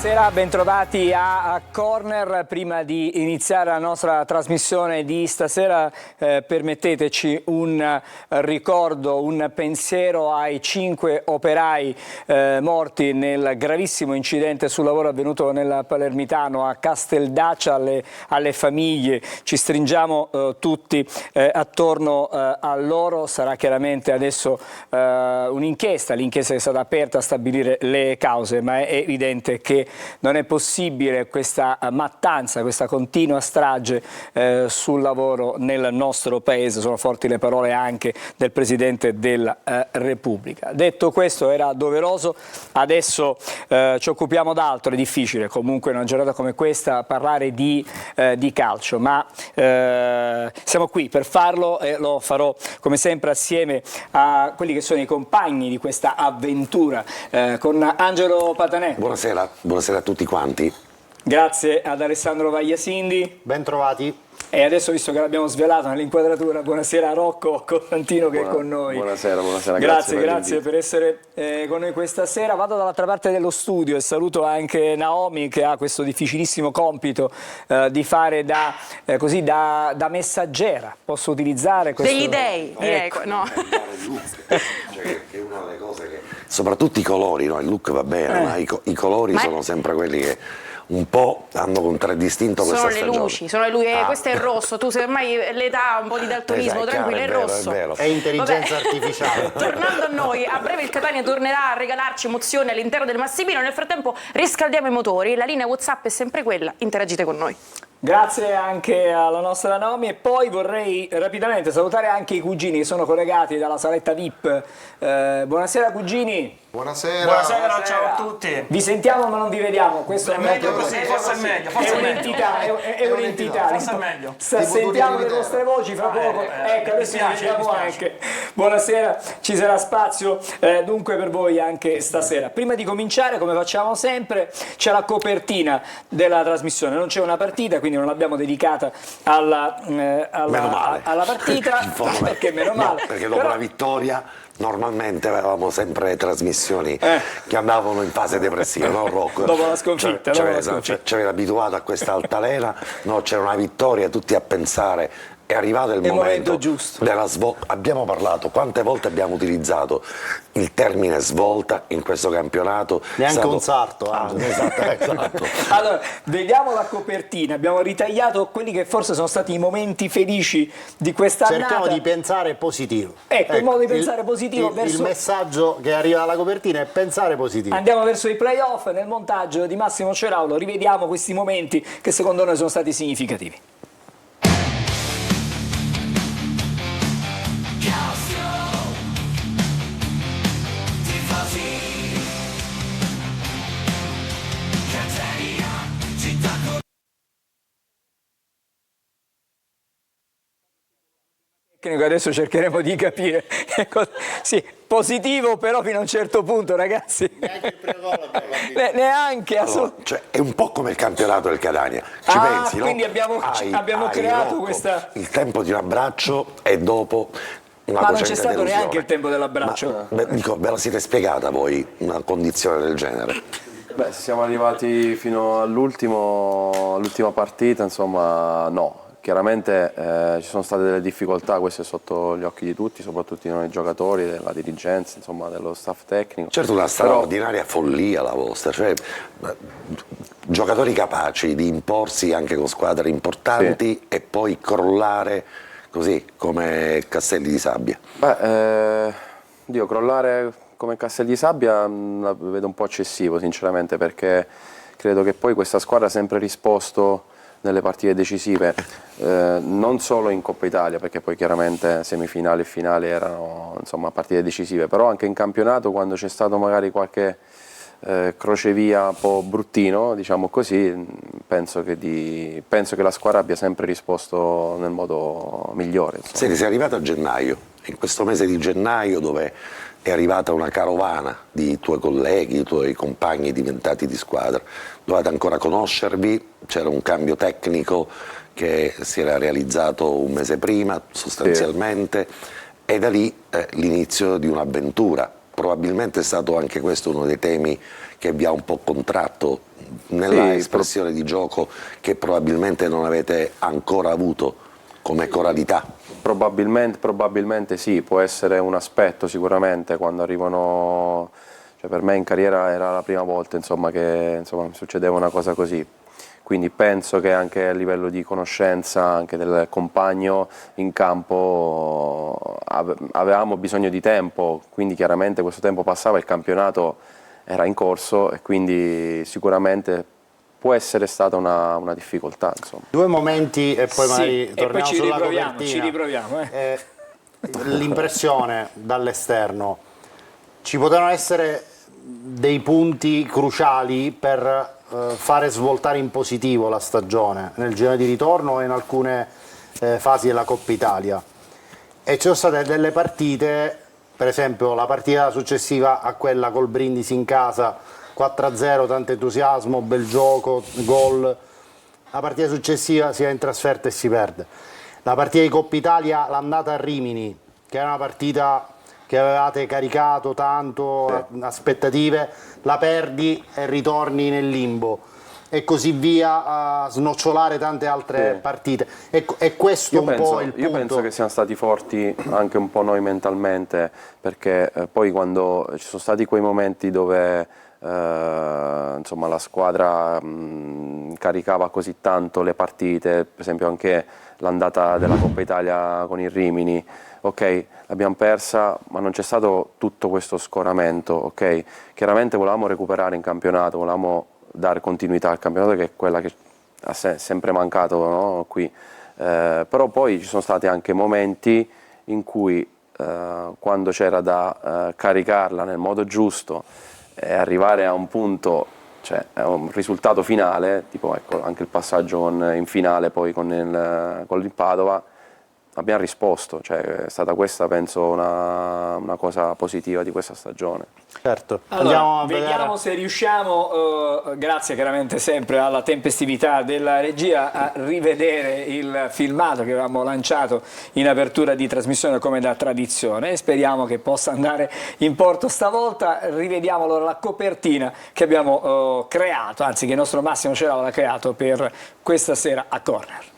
Buonasera, bentrovati a Corner. Prima di iniziare la nostra trasmissione di stasera, permetteteci un ricordo, un pensiero ai 5 operai morti nel gravissimo incidente sul lavoro avvenuto nel Palermitano a Casteldaccia. Alle famiglie ci stringiamo tutti attorno a loro. Sarà chiaramente adesso l'inchiesta che è stata aperta a stabilire le cause, ma è evidente che non è possibile questa mattanza, questa continua strage sul lavoro nel nostro paese. Sono forti le parole anche del Presidente della Repubblica. Detto questo, era doveroso, adesso ci occupiamo d'altro. È difficile comunque in una giornata come questa parlare di calcio, ma siamo qui per farlo e lo farò come sempre assieme a quelli che sono i compagni di questa avventura, con Angelo Patanè. Buonasera a tutti quanti. Grazie ad Alessandro Vagliasindi. Ben trovati. E adesso, visto che l'abbiamo svelato nell'inquadratura, buonasera a Rocco Costantino che è con noi. Buonasera, grazie per essere con noi questa sera. Vado dall'altra parte dello studio e saluto anche Naomi, che ha questo difficilissimo compito di fare da messaggera. Posso utilizzare questo? Degli dei, direi. Ecco. No. Che è una delle cose che... Soprattutto i colori, no? Il look va bene, ma i colori sono sempre quelli che un po' hanno contraddistinto questa stagione. Sono le luci, questo è il rosso. Tu sei ormai l'età, un po' di daltonismo, tranquillo, è il rosso. È intelligenza artificiale. Tornando a noi, a breve il Catania tornerà a regalarci emozioni all'interno del Massimino. Nel frattempo riscaldiamo i motori, la linea WhatsApp è sempre quella, interagite con noi. Grazie anche alla nostra Naomi, e poi vorrei rapidamente salutare anche i cugini che sono collegati dalla saletta VIP. Buonasera cugini. Buonasera, ciao a tutti. Vi sentiamo ma non vi vediamo, questo È meglio così, forse è meglio. È un'entità. Forse è meglio. Sentiamo le vostre voci fra poco. Ecco, adesso vi vediamo anche. Buonasera, ci sarà spazio dunque per voi anche stasera. Prima di cominciare, come facciamo sempre, c'è la copertina della trasmissione. Non c'è una partita, quindi non l'abbiamo dedicata alla partita, perché meno male. Perché dopo la vittoria normalmente avevamo sempre trasmissioni che andavano in fase depressiva, no Rocco? Dopo la sconfitta. Ci aveva abituato a questa altalena, no, c'era una vittoria, tutti a pensare. È arrivato il momento giusto della svolta. Abbiamo parlato, quante volte abbiamo utilizzato il termine svolta in questo campionato? Neanche un sarto. Esatto. Allora, vediamo la copertina. Abbiamo ritagliato quelli che forse sono stati i momenti felici di quest'annata. Cerchiamo di pensare positivo. Ecco, il modo di pensare positivo il messaggio che arriva dalla copertina è pensare positivo. Andiamo verso i playoff. Nel montaggio di Massimo Ceraulo rivediamo questi momenti che secondo noi sono stati significativi. Adesso cercheremo di capire. Sì, positivo però fino a un certo punto, ragazzi. Neanche il primo gol neanche assolutamente. Cioè, è un po' come il campionato del Catania. Ci pensi, no? Quindi abbiamo creato questa... Il tempo di un abbraccio e dopo... Ma non c'è stato neanche il tempo dell'abbraccio. Dico, ve la siete spiegata voi una condizione del genere? Beh, se siamo arrivati fino all'ultima partita, insomma, no. Chiaramente ci sono state delle difficoltà, questo è sotto gli occhi di tutti, soprattutto di noi giocatori, della dirigenza, insomma, dello staff tecnico. Certo, una straordinaria follia la vostra, cioè giocatori capaci di imporsi anche con squadre importanti e poi crollare così come Castelli di Sabbia. Crollare come Castelli di Sabbia la vedo un po' eccessivo sinceramente, perché credo che poi questa squadra ha sempre risposto nelle partite decisive, non solo in Coppa Italia, perché poi chiaramente semifinali e finali erano insomma partite decisive, però anche in campionato, quando c'è stato magari qualche crocevia un po' bruttino, diciamo così, penso che la squadra abbia sempre risposto nel modo migliore. Senti, sei arrivato a gennaio, in questo mese di gennaio dove è arrivata una carovana di tuoi colleghi, di tuoi compagni diventati di squadra, dovete ancora conoscervi, c'era un cambio tecnico che si era realizzato un mese prima sostanzialmente, e da lì l'inizio di un'avventura. Probabilmente è stato anche questo uno dei temi che vi ha un po' contratto nella Sì, espressione di gioco che probabilmente non avete ancora avuto come coralità. Probabilmente sì, può essere un aspetto sicuramente quando arrivano, cioè per me in carriera era la prima volta insomma, che insomma, succedeva una cosa così, quindi penso che anche a livello di conoscenza anche del compagno in campo avevamo bisogno di tempo, quindi chiaramente questo tempo passava, il campionato era in corso e quindi sicuramente può essere stata una difficoltà. Insomma. 2 momenti e poi Sì, magari e torniamo poi ci sulla riproviamo, copertina. ci riproviamo. L'impressione dall'esterno, ci potevano essere dei punti cruciali per fare svoltare in positivo la stagione nel girone di ritorno e in alcune fasi della Coppa Italia, e ci sono state delle partite, per esempio la partita successiva a quella col Brindisi in casa, 4-0, tanto entusiasmo, bel gioco, gol. La partita successiva si va in trasferta e si perde. La partita di Coppa Italia, l'andata a Rimini, che era una partita che avevate caricato tanto, aspettative, la perdi e ritorni nel limbo, e così via, a snocciolare tante altre partite. E questo un po' il punto. Io penso che siamo stati forti anche un po' noi mentalmente, perché poi quando ci sono stati quei momenti dove insomma, la squadra caricava così tanto le partite, per esempio anche l'andata della Coppa Italia con il Rimini, ok, l'abbiamo persa, ma non c'è stato tutto questo scoramento, ok? Chiaramente volevamo recuperare in campionato, volevamo dare continuità al campionato, che è quella che ha sempre mancato, no? Qui. Però poi ci sono stati anche momenti in cui quando c'era da caricarla nel modo giusto e arrivare a un punto, cioè a un risultato finale, tipo ecco, anche il passaggio in finale poi con il Padova, abbiamo risposto, cioè è stata questa penso una cosa positiva di questa stagione. Certo. Allora, Andiamo a vediamo vedere. se riusciamo, grazie chiaramente sempre alla tempestività della regia, a rivedere il filmato che avevamo lanciato in apertura di trasmissione come da tradizione, e speriamo che possa andare in porto stavolta. Rivediamo allora la copertina che abbiamo creato, anzi che il nostro Massimo Ceravo l'ha creato per questa sera a Corner.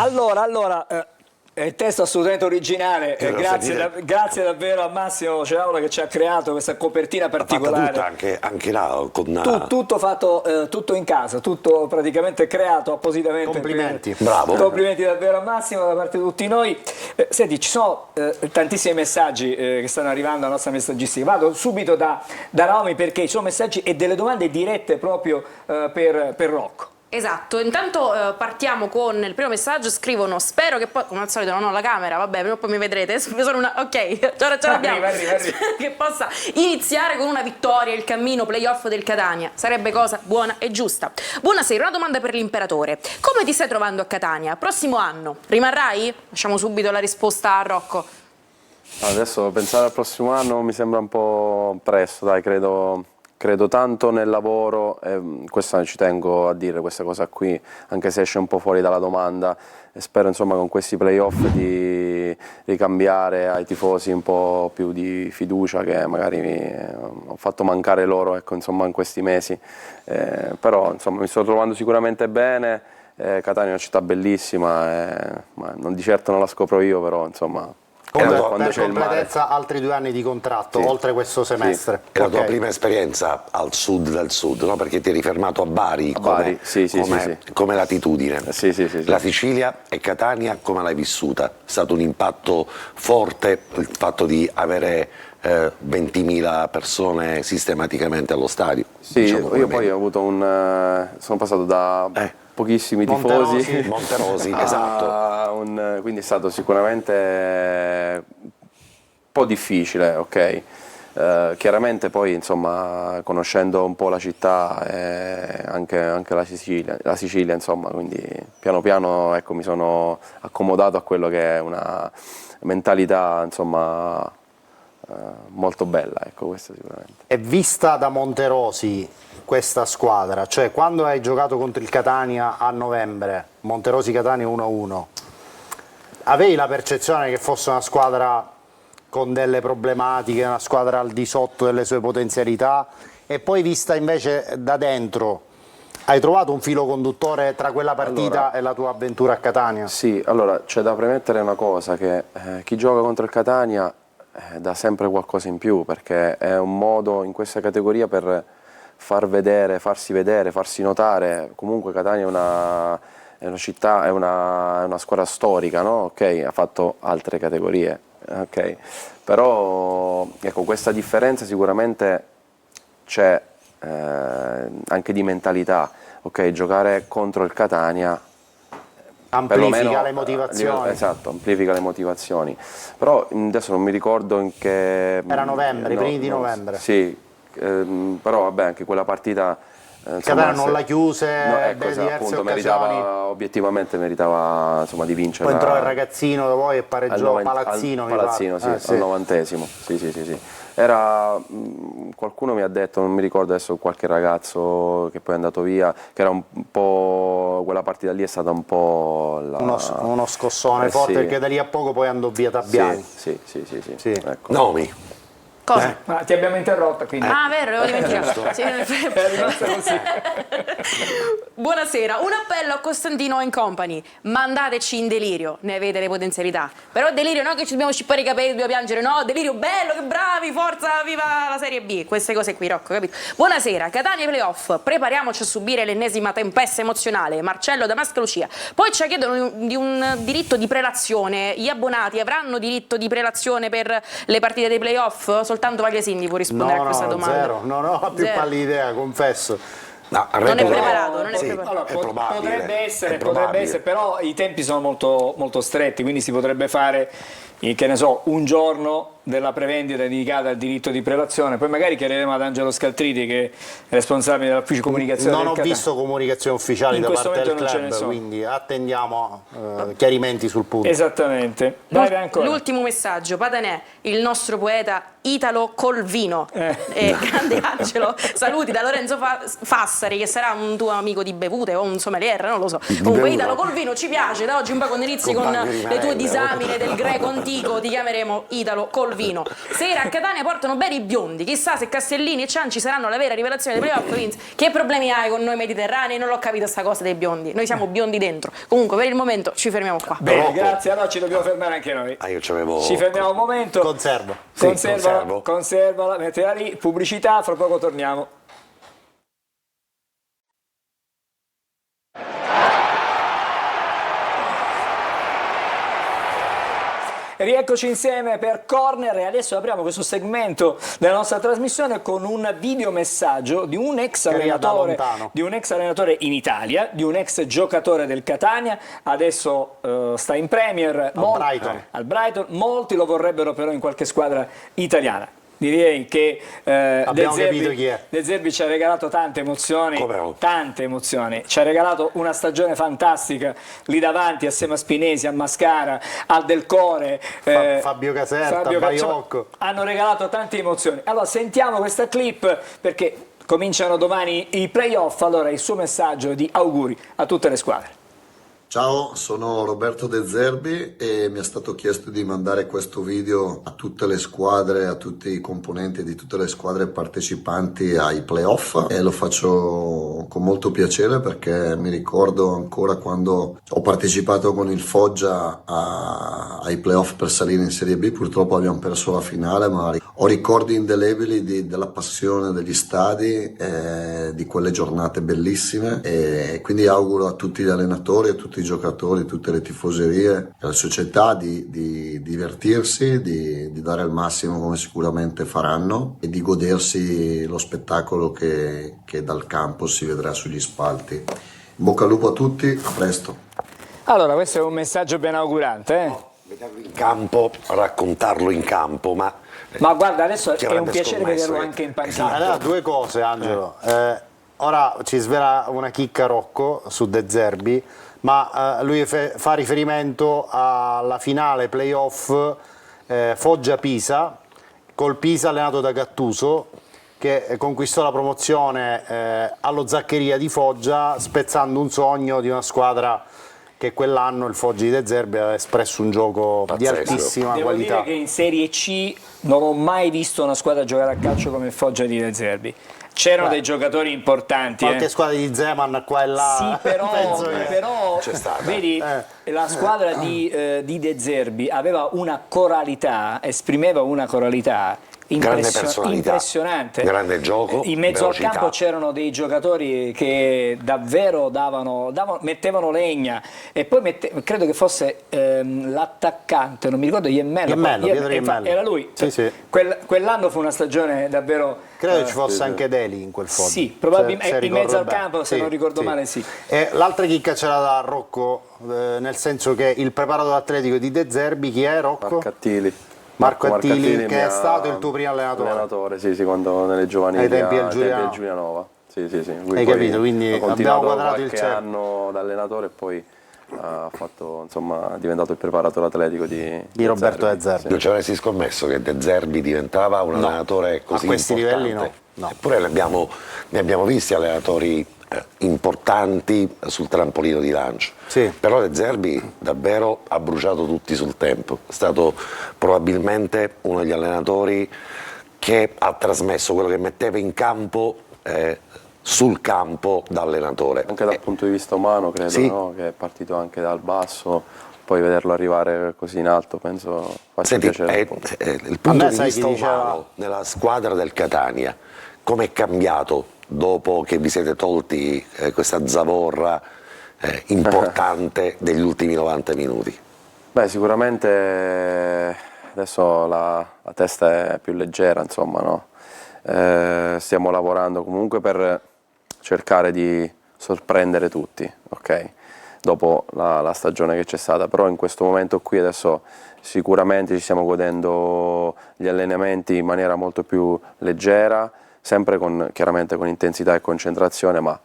Allora, il testo assolutamente originale, grazie davvero a Massimo Ceaulo che ci ha creato questa copertina particolare. Fatta anche là con Tutto fatto, tutto in casa, tutto praticamente creato appositamente. Complimenti. Bravo. Complimenti davvero a Massimo da parte di tutti noi. Senti, ci sono tantissimi messaggi che stanno arrivando alla nostra messaggistica. Vado subito da Naomi perché ci sono messaggi e delle domande dirette proprio per Rocco. Esatto, intanto partiamo con il primo messaggio, scrivono spero che poi, come al solito non ho la camera, vabbè, prima o poi mi vedrete, ok, ce l'abbiamo, Arriva. che possa iniziare con una vittoria il cammino playoff del Catania, sarebbe cosa buona e giusta. Buonasera, una domanda per l'imperatore, come ti stai trovando a Catania? Prossimo anno, rimarrai? Lasciamo subito la risposta a Rocco. Adesso pensare al prossimo anno mi sembra un po' presto, dai, credo tanto nel lavoro, e questo ci tengo a dire questa cosa qui, anche se esce un po' fuori dalla domanda, e spero insomma con questi playoff di ricambiare ai tifosi un po' più di fiducia che magari ho fatto mancare loro, ecco, insomma, in questi mesi, però insomma mi sto trovando sicuramente bene, Catania è una città bellissima, ma non di certo non la scopro io, però insomma... Per c'è il mare. completezza altri 2 anni di contratto, Sì. oltre questo semestre. È la tua Ok. prima esperienza al sud del sud, no? Perché ti eri fermato a Bari, Bari, sì. come latitudine. Sì. La Sicilia e Catania come l'hai vissuta? È stato un impatto forte il fatto di avere 20.000 persone sistematicamente allo stadio? Sì, diciamo io come poi ho avuto sono passato da pochissimi tifosi Monterosi, esatto. quindi è stato sicuramente un po' difficile, ok. Chiaramente poi insomma conoscendo un po' la città e anche la Sicilia insomma, quindi piano piano ecco, mi sono accomodato a quello che è una mentalità insomma molto bella, ecco, questo sicuramente. È vista da Monterosi questa squadra, cioè quando hai giocato contro il Catania a novembre, Monterosi-Catania 1-1, avevi la percezione che fosse una squadra con delle problematiche, una squadra al di sotto delle sue potenzialità, e poi vista invece da dentro, hai trovato un filo conduttore tra quella partita e la tua avventura a Catania? Sì, allora c'è da premettere una cosa, che chi gioca contro il Catania dà sempre qualcosa in più, perché è un modo in questa categoria per farsi vedere, farsi notare. Comunque Catania è una città, è una squadra storica, no? Okay, ha fatto altre categorie, okay. Però ecco, questa differenza sicuramente c'è anche di mentalità, okay? Giocare contro il Catania Amplifica le motivazioni. Esatto, amplifica le motivazioni. Però adesso non mi ricordo in che... Era novembre, i primi di novembre. Sì, però vabbè, anche quella partita... Catania non la chiuse, ecco, diverse appunto, occasioni. obiettivamente meritava insomma, di vincere. Poi entrò il ragazzino da voi e pareggiò Palazzino, mi Palazzino, pare. sì, al 90esimo. Sì. Era, qualcuno mi ha detto, non mi ricordo adesso, qualche ragazzo che poi è andato via, che era un po', quella partita lì è stata un po' uno scossone forte, sì. perché da lì a poco poi andò via Tabbiani. Sì. Sì. Ecco. Nomi. Cosa? Ma ti abbiamo interrotta, quindi. Ah, vero, l'avevo dimenticato. Sì, È rimasta così. Buonasera, un appello a Costantino and Company, mandateci in Delirio, ne avete le potenzialità, però Delirio no che ci dobbiamo scippare i capelli, dobbiamo piangere, no, Delirio bello, che bravi, forza, viva la Serie B, queste cose qui, Rocco, capito? Buonasera, Catania playoff, prepariamoci a subire l'ennesima tempesta emozionale, Marcello da Masca Lucia, poi ci chiedono di un diritto di prelazione, gli abbonati avranno diritto di prelazione per le partite dei playoff? Soltanto Vagliasindi può rispondere a questa domanda. Zero, non ho la più Zero. pallida idea, confesso. No, Non è preparato, non è sì, preparato. Allora, è probabile, potrebbe è probabile. essere, però i tempi sono molto stretti, quindi si potrebbe fare, che ne so, un giorno della prevendita dedicata al diritto di prelazione, poi magari chiederemo ad Angelo Scaltriti, che è responsabile dell'ufficio comunicazione Non del ho Catania. visto comunicazioni ufficiali In da questo parte del momento non ce ne club, sono. quindi attendiamo chiarimenti sul punto. Esattamente. Vai ancora. L'ultimo messaggio, Patanè, il nostro poeta Italo Colvino, grande Angelo, saluti da Lorenzo Fassari, che sarà un tuo amico di bevute o un sommelier, non lo so. Comunque bevuta. Italo Colvino ci piace, da oggi un po' quando inizi con Compagno di le tue merenda, disamine del greco antico antico ti chiameremo Italo col vino. Sera a Catania portano bene i biondi, chissà se Castellini e Cianci saranno la vera rivelazione dei playoff. Vince, che problemi hai con noi mediterranei? Non l'ho capito sta cosa dei biondi, noi siamo biondi dentro. Comunque per il momento ci fermiamo qua. Bene, grazie, allora ci dobbiamo fermare anche noi. Io c'avevo... Ci fermiamo un momento. Conservo. Sì, Conservala, mettila lì, pubblicità, fra poco torniamo. Rieccoci insieme per Corner e adesso apriamo questo segmento della nostra trasmissione con un videomessaggio di un ex allenatore in Italia, di un ex giocatore del Catania, adesso sta in Premier al Brighton, molti lo vorrebbero però in qualche squadra italiana. Direi che abbiamo capito chi è. De Zerbi ci ha regalato tante emozioni, ci ha regalato una stagione fantastica lì davanti assieme a Spinesi, a Mascara, al Del Core, Fabio Caserta, Baiocco. Hanno regalato tante emozioni. Allora sentiamo questa clip perché cominciano domani i playoff, allora il suo messaggio di auguri a tutte le squadre. Ciao, sono Roberto De Zerbi e mi è stato chiesto di mandare questo video a tutte le squadre, a tutti i componenti di tutte le squadre partecipanti ai playoff e lo faccio con molto piacere perché mi ricordo ancora quando ho partecipato con il Foggia ai playoff per salire in Serie B. Purtroppo abbiamo perso la finale, ma ho ricordi indelebili della passione degli stadi, di quelle giornate bellissime, e quindi auguro a tutti gli allenatori, a tutti i giocatori, tutte le tifoserie, alla società di divertirsi, di dare il massimo come sicuramente faranno e di godersi lo spettacolo che dal campo si vedrà sugli spalti. In bocca al lupo a tutti, a presto. Allora questo è un messaggio ben augurante. Vederlo in campo, raccontarlo in campo, ma guarda, adesso chi è un avrebbe piacere scommesso vederlo che- anche in panchina. Esatto. Allora, due cose, Angelo. Ora ci svela una chicca Rocco su De Zerbi, ma lui fa riferimento alla finale playoff Foggia-Pisa, col Pisa allenato da Gattuso, che conquistò la promozione allo Zaccheria di Foggia, spezzando un sogno di una squadra che quell'anno il Foggia di De Zerbi aveva espresso un gioco di Pazzesco. altissima Devo qualità. dire che in Serie C non ho mai visto una squadra giocare a calcio come il Foggia di De Zerbi. C'erano dei giocatori importanti. Qualche squadra di Zeman qua e là. Sì, però, C'è stata. vedi, la squadra di De Zerbi aveva una coralità, esprimeva una coralità Grande personalità, impressionante. grande gioco, in mezzo velocità. al campo c'erano dei giocatori che davvero mettevano legna, e poi credo che fosse l'attaccante, non mi ricordo, Pietro Iemmello, era lui. Sì, sì. Quell'anno fu una stagione davvero... Credo ci fosse anche Deli in quel Foggia. Sì, probabilmente se in mezzo al ricordo bene. campo, se Sì, non ricordo sì. male, sì. L'altra chicca c'era da Rocco, nel senso che il preparatore atletico di De Zerbi, chi è Rocco? Marco Attili, che è stato il tuo primo allenatore. Sì, quando nelle giovanili ai tempi del Giulianova. Sì. Lui Hai poi capito, quindi ha abbiamo continuato quadrato il qualche cerchio. anno da allenatore e poi ha diventato il preparatore atletico di Roberto De Zerbi. Non ci avresti scommesso che De Zerbi diventava un allenatore così a questi importante? livelli no. Eppure ne abbiamo visti allenatori importanti sul trampolino di lancio. Sì. Però De Zerbi davvero ha bruciato tutti sul tempo. È stato probabilmente uno degli allenatori che ha trasmesso quello che metteva in campo sul campo da allenatore. Anche dal punto di vista umano, credo, Sì. no? Che è partito anche dal basso, poi vederlo arrivare così in alto, penso faccia Senti, piacere. il punto di sai vista chi diceva- umano nella squadra del Catania, come è cambiato dopo che vi siete tolti questa zavorra importante degli ultimi 90 minuti? Beh, sicuramente adesso la testa è più leggera, insomma, no? Stiamo lavorando comunque per cercare di sorprendere tutti, ok? Dopo la stagione che c'è stata, però in questo momento qui adesso sicuramente ci stiamo godendo gli allenamenti in maniera molto più leggera, sempre chiaramente con intensità e concentrazione, ma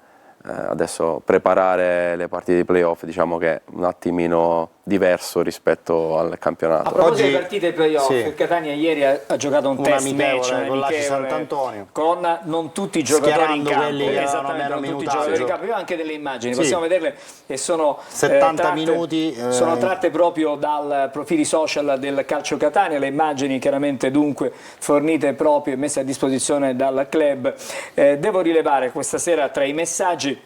adesso preparare le partite di playoff diciamo che un attimino diverso rispetto al A campionato. proposito Oggi- di partite playoff, sì. il Catania ieri ha giocato un Un test amichevole match, con l'Aci amichevole, Sant'Antonio. con non tutti i giocatori in Schierando campo, quelli che avevano esattamente, meno non tutti i minutaggio. giocatori in campo. Io ho anche delle immagini, Sì. possiamo vederle, e sono 70 tratte, minuti, sono tratte proprio dal profili social del Calcio Catania, le immagini chiaramente dunque fornite proprio e messe a disposizione dal club. Devo rilevare questa sera tra i messaggi,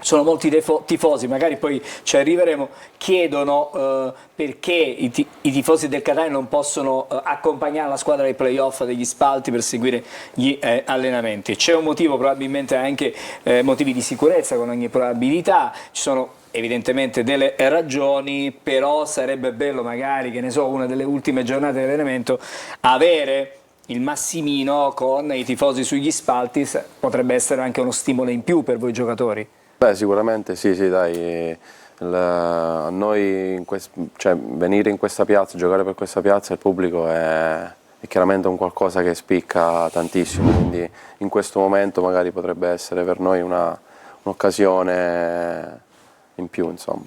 sono molti tifosi, magari poi ci arriveremo, chiedono perché i tifosi del Catania non possono accompagnare la squadra ai playoff degli spalti per seguire gli allenamenti. C'è un motivo, probabilmente anche motivi di sicurezza con ogni probabilità, ci sono evidentemente delle ragioni, però sarebbe bello magari, che ne so, una delle ultime giornate di allenamento, avere il Massimino con i tifosi sugli spalti, potrebbe essere anche uno stimolo in più per voi giocatori. Beh, sicuramente sì, dai. A noi cioè, venire in questa piazza, giocare per questa piazza, il pubblico è chiaramente un qualcosa che spicca tantissimo, quindi in questo momento magari potrebbe essere per noi un'occasione in più, insomma.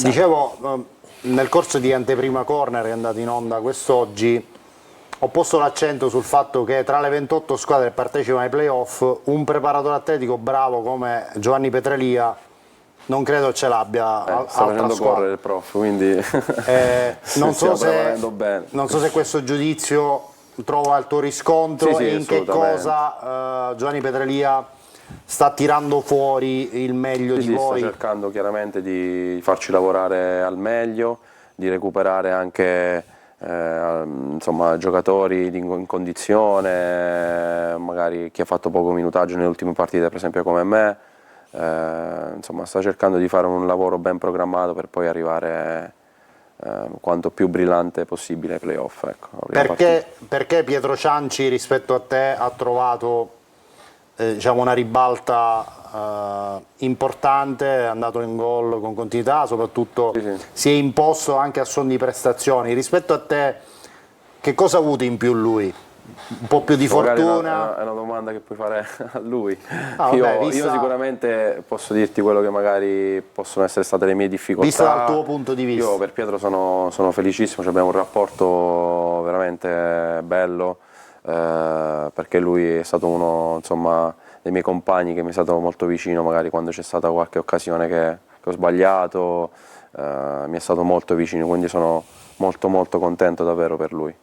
Dicevo, nel corso di Anteprima Corner che è andato in onda quest'oggi, ho posto l'accento sul fatto che tra le 28 squadre che partecipano ai playoff, un preparatore atletico bravo come Giovanni Petrelia non credo ce l'abbia Sta altra facendo squadra. correre il prof, quindi Non stiamo so preparando bene. non so se questo giudizio trova il tuo riscontro Sì, e in che assolutamente. cosa Giovanni Petrelia sta tirando fuori il meglio Sì, di voi. sta cercando chiaramente di farci lavorare al meglio, di recuperare anche insomma, giocatori in condizione, magari chi ha fatto poco minutaggio nelle ultime partite, per esempio come me. Insomma, sta cercando di fare un lavoro ben programmato per poi arrivare quanto più brillante possibile ai playoff. Ecco, Perché Pietro Cianci rispetto a te ha trovato diciamo una ribalta importante, è andato in gol con continuità, soprattutto Sì. si è imposto anche a suon di prestazioni. Rispetto a te, che cosa ha avuto in più lui? Un po' più di Magari fortuna? è una domanda che puoi fare a lui. Vabbè, io sicuramente posso dirti quello che magari possono essere state le mie difficoltà. Vista dal tuo punto di vista. Io per Pietro sono felicissimo, cioè abbiamo un rapporto veramente bello, perché lui è stato uno, insomma, dei miei compagni che mi è stato molto vicino, magari quando c'è stata qualche occasione che ho sbagliato, mi è stato molto vicino, quindi sono molto contento davvero per lui.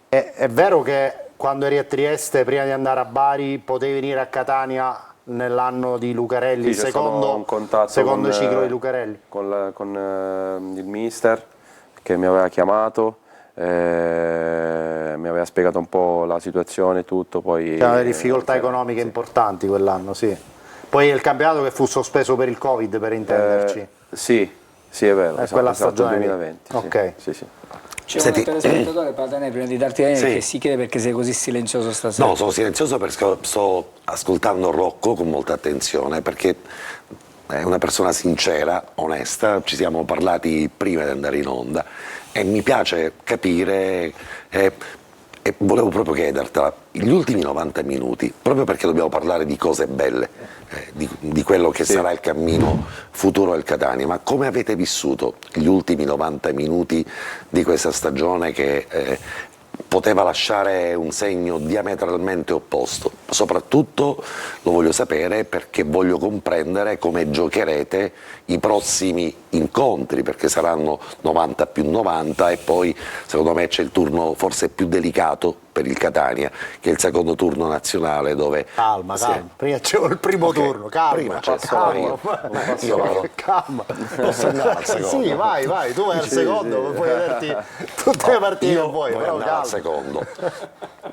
È vero che quando eri a Trieste, prima di andare a Bari, potevi venire a Catania nell'anno di Lucarelli, Sì, il c'è stato un contatto secondo con, ciclo di Lucarelli? Con il mister che mi aveva chiamato, mi aveva spiegato un po' la situazione e tutto. Poi C'erano delle difficoltà economiche importanti quell'anno, sì. Poi il campionato che fu sospeso per il Covid, per intenderci. Sì, è vero. È quella stagione lì. 2020. Ok. Sì. C'è Senti, un telespettatore, Patanè, prima di darti la linea, Sì. che si chiede perché sei così silenzioso stasera. No, sono silenzioso perché sto ascoltando Rocco con molta attenzione, perché è una persona sincera, onesta, ci siamo parlati prima di andare in onda e mi piace capire, e volevo proprio chiedertela, gli ultimi 90 minuti, proprio perché dobbiamo parlare di cose belle, di quello che sarà il cammino futuro del Catania, ma come avete vissuto gli ultimi 90 minuti di questa stagione che poteva lasciare un segno diametralmente opposto? Soprattutto lo voglio sapere perché voglio comprendere come giocherete i prossimi incontri, perché saranno 90 più 90 e poi secondo me c'è il turno forse più delicato per il Catania, che è il secondo turno nazionale dove... Calma. Prima c'è il primo Ok, turno, calma. prima c'è il calma. primo. Posso andare al secondo? Sì, vai, tu vai al secondo, puoi vederti tutte le partite Io che vuoi, voglio però andare al calma. secondo,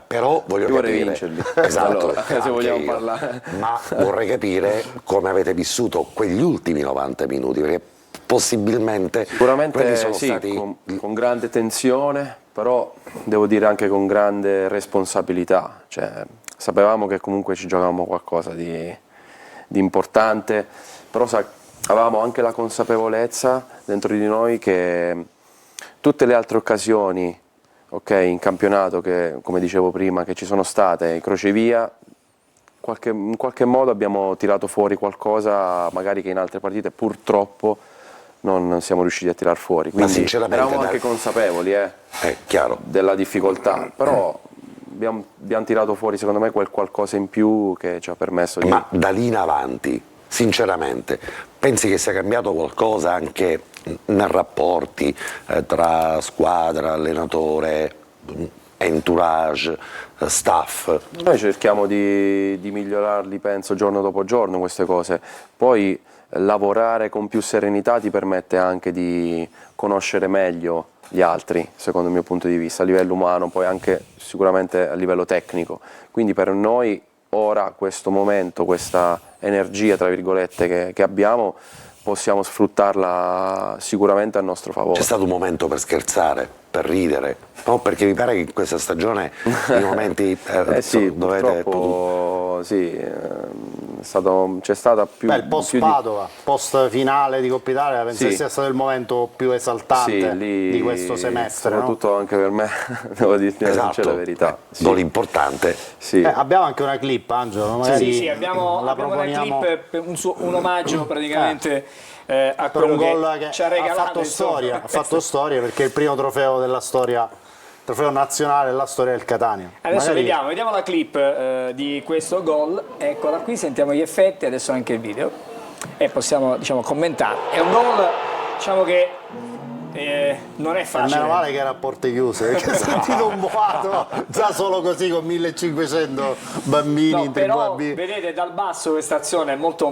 però voglio Vorrei capire, vincerli. esatto, Allora, se anche vogliamo io. parlare. Ma vorrei capire come avete vissuto quegli ultimi 90 minuti, perché possibilmente quelli Sicuramente sono sì, stati... con grande tensione, però devo dire anche con grande responsabilità. Cioè, sapevamo che comunque ci giocavamo qualcosa di importante, però avevamo anche la consapevolezza dentro di noi che tutte le altre occasioni, in campionato, che come dicevo prima, che ci sono state, crocevia, in qualche modo abbiamo tirato fuori qualcosa magari che in altre partite purtroppo non siamo riusciti a tirar fuori. Quindi sinceramente, eravamo anche consapevoli chiaro. della difficoltà, però abbiamo tirato fuori secondo me quel qualcosa in più che ci ha permesso di... Ma da lì in avanti, sinceramente, pensi che sia cambiato qualcosa anche nei rapporti tra squadra, allenatore, entourage, staff? Noi cerchiamo di migliorarli, penso, giorno dopo giorno queste cose. Poi lavorare con più serenità ti permette anche di conoscere meglio gli altri, secondo il mio punto di vista, a livello umano, poi anche sicuramente a livello tecnico. Quindi per noi ora, questo momento, questa energia, tra virgolette, che abbiamo, possiamo sfruttarla sicuramente a nostro favore. C'è stato un momento per scherzare, per ridere, no? Perché mi pare che in questa stagione i momenti sì, dovete purtroppo sì, c'è stata più... Beh, il post Padova, post finale di Coppa Italia, penso Sì. sia stato il momento più esaltante Sì, lì, di questo semestre, no? soprattutto anche per me, devo dirti la verità. Sì. non l'importante. Sì. Abbiamo anche una clip, Angelo, magari Sì, abbiamo la una proponiamo clip, per un omaggio praticamente a per quello un gol che che ci ha regalato. ha fatto insomma. storia, ha fatto storia perché è il primo trofeo della storia, trofeo nazionale della storia del Catania. Adesso Magari- vediamo la clip di questo gol, eccola qui, sentiamo gli effetti, adesso anche il video e possiamo commentare. È un gol che non è facile. Meno male che era a porte chiuse, perché ho sentito un boato già solo così con 1500 bambini No, in tribuna però B. vedete dal basso questa azione è molto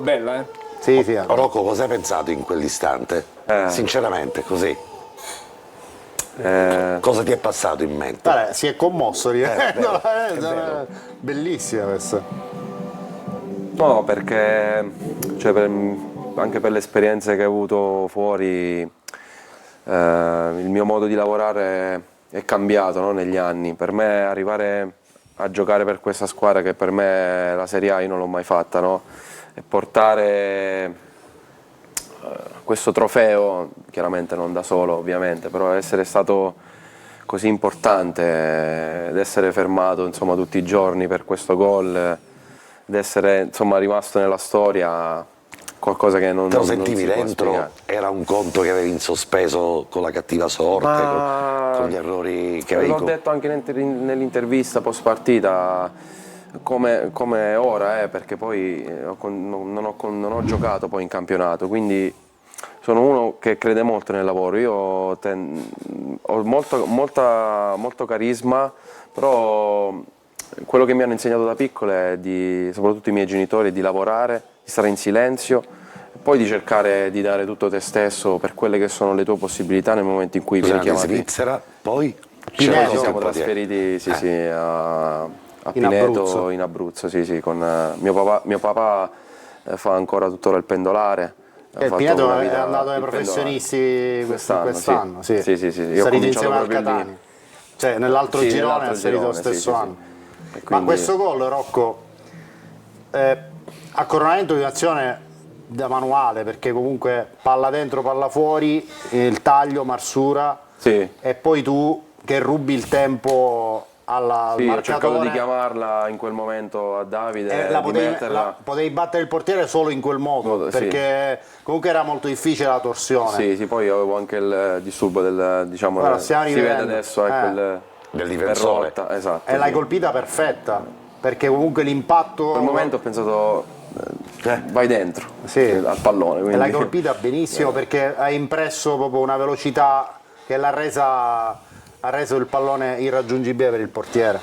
bella. Sì, sì. Rocco, cosa hai pensato in quell'istante? Sinceramente, così. Cosa ti è passato in mente? Guarda, si è commosso rivedendo, vero. bellissima questa. No, perché anche per le esperienze che ho avuto fuori, il mio modo di lavorare è cambiato, no, negli anni. Per me arrivare a giocare per questa squadra, che per me la Serie A io non l'ho mai fatta, no? E portare questo trofeo, chiaramente non da solo ovviamente, però essere stato così importante ed essere fermato insomma tutti i giorni per questo gol, ed essere insomma rimasto nella storia, qualcosa che non Te lo non sentivi si può dentro? spiegare. Era un conto che avevi in sospeso con la cattiva sorte, con gli errori che avevi L'ho detto anche nell'intervista post partita, come ora, perché poi non ho giocato poi in campionato, quindi sono uno che crede molto nel lavoro. Io ho molto carisma, però quello che mi hanno insegnato da piccolo è soprattutto i miei genitori, di lavorare, di stare in silenzio, e poi di cercare di dare tutto te stesso per quelle che sono le tue possibilità nel momento in cui vieni in chiamato. Svizzera, poi Pineto. Ci siamo trasferiti a In Pineto, Abruzzo. in Abruzzo, sì, con mio papà fa ancora tuttora il pendolare. Ha Il fatto Pineto una è vita andato ai il pendolare. professionisti quest'anno, sì. Sì. Io ho Salito cominciato insieme al proprio lì. Catania. Cioè nell'altro Sì, girone nell'altro è salito lo girone, stesso sì. anno. E Ma quindi- questo gol, Rocco, a coronamento di un'azione da manuale, perché comunque palla dentro, palla fuori, il taglio, marsura, Sì. e poi tu che rubi il tempo al Sì, ho cercato di marcatore. chiamarla in quel momento a Davide, La di metterla. potevi battere il portiere solo in quel modo, Sì. perché comunque era molto difficile la torsione. Sì, poi avevo anche il disturbo diciamo, Guarda, stiamo si vede rivedendo. adesso, quel Del per difensore. rotta, esatto. E l'hai sì. colpita perfetta, perché comunque l'impatto... In quel momento ho pensato, vai dentro, Sì. al pallone. E Quindi... l'hai colpita benissimo perché hai impresso proprio una velocità che ha reso il pallone irraggiungibile per il portiere.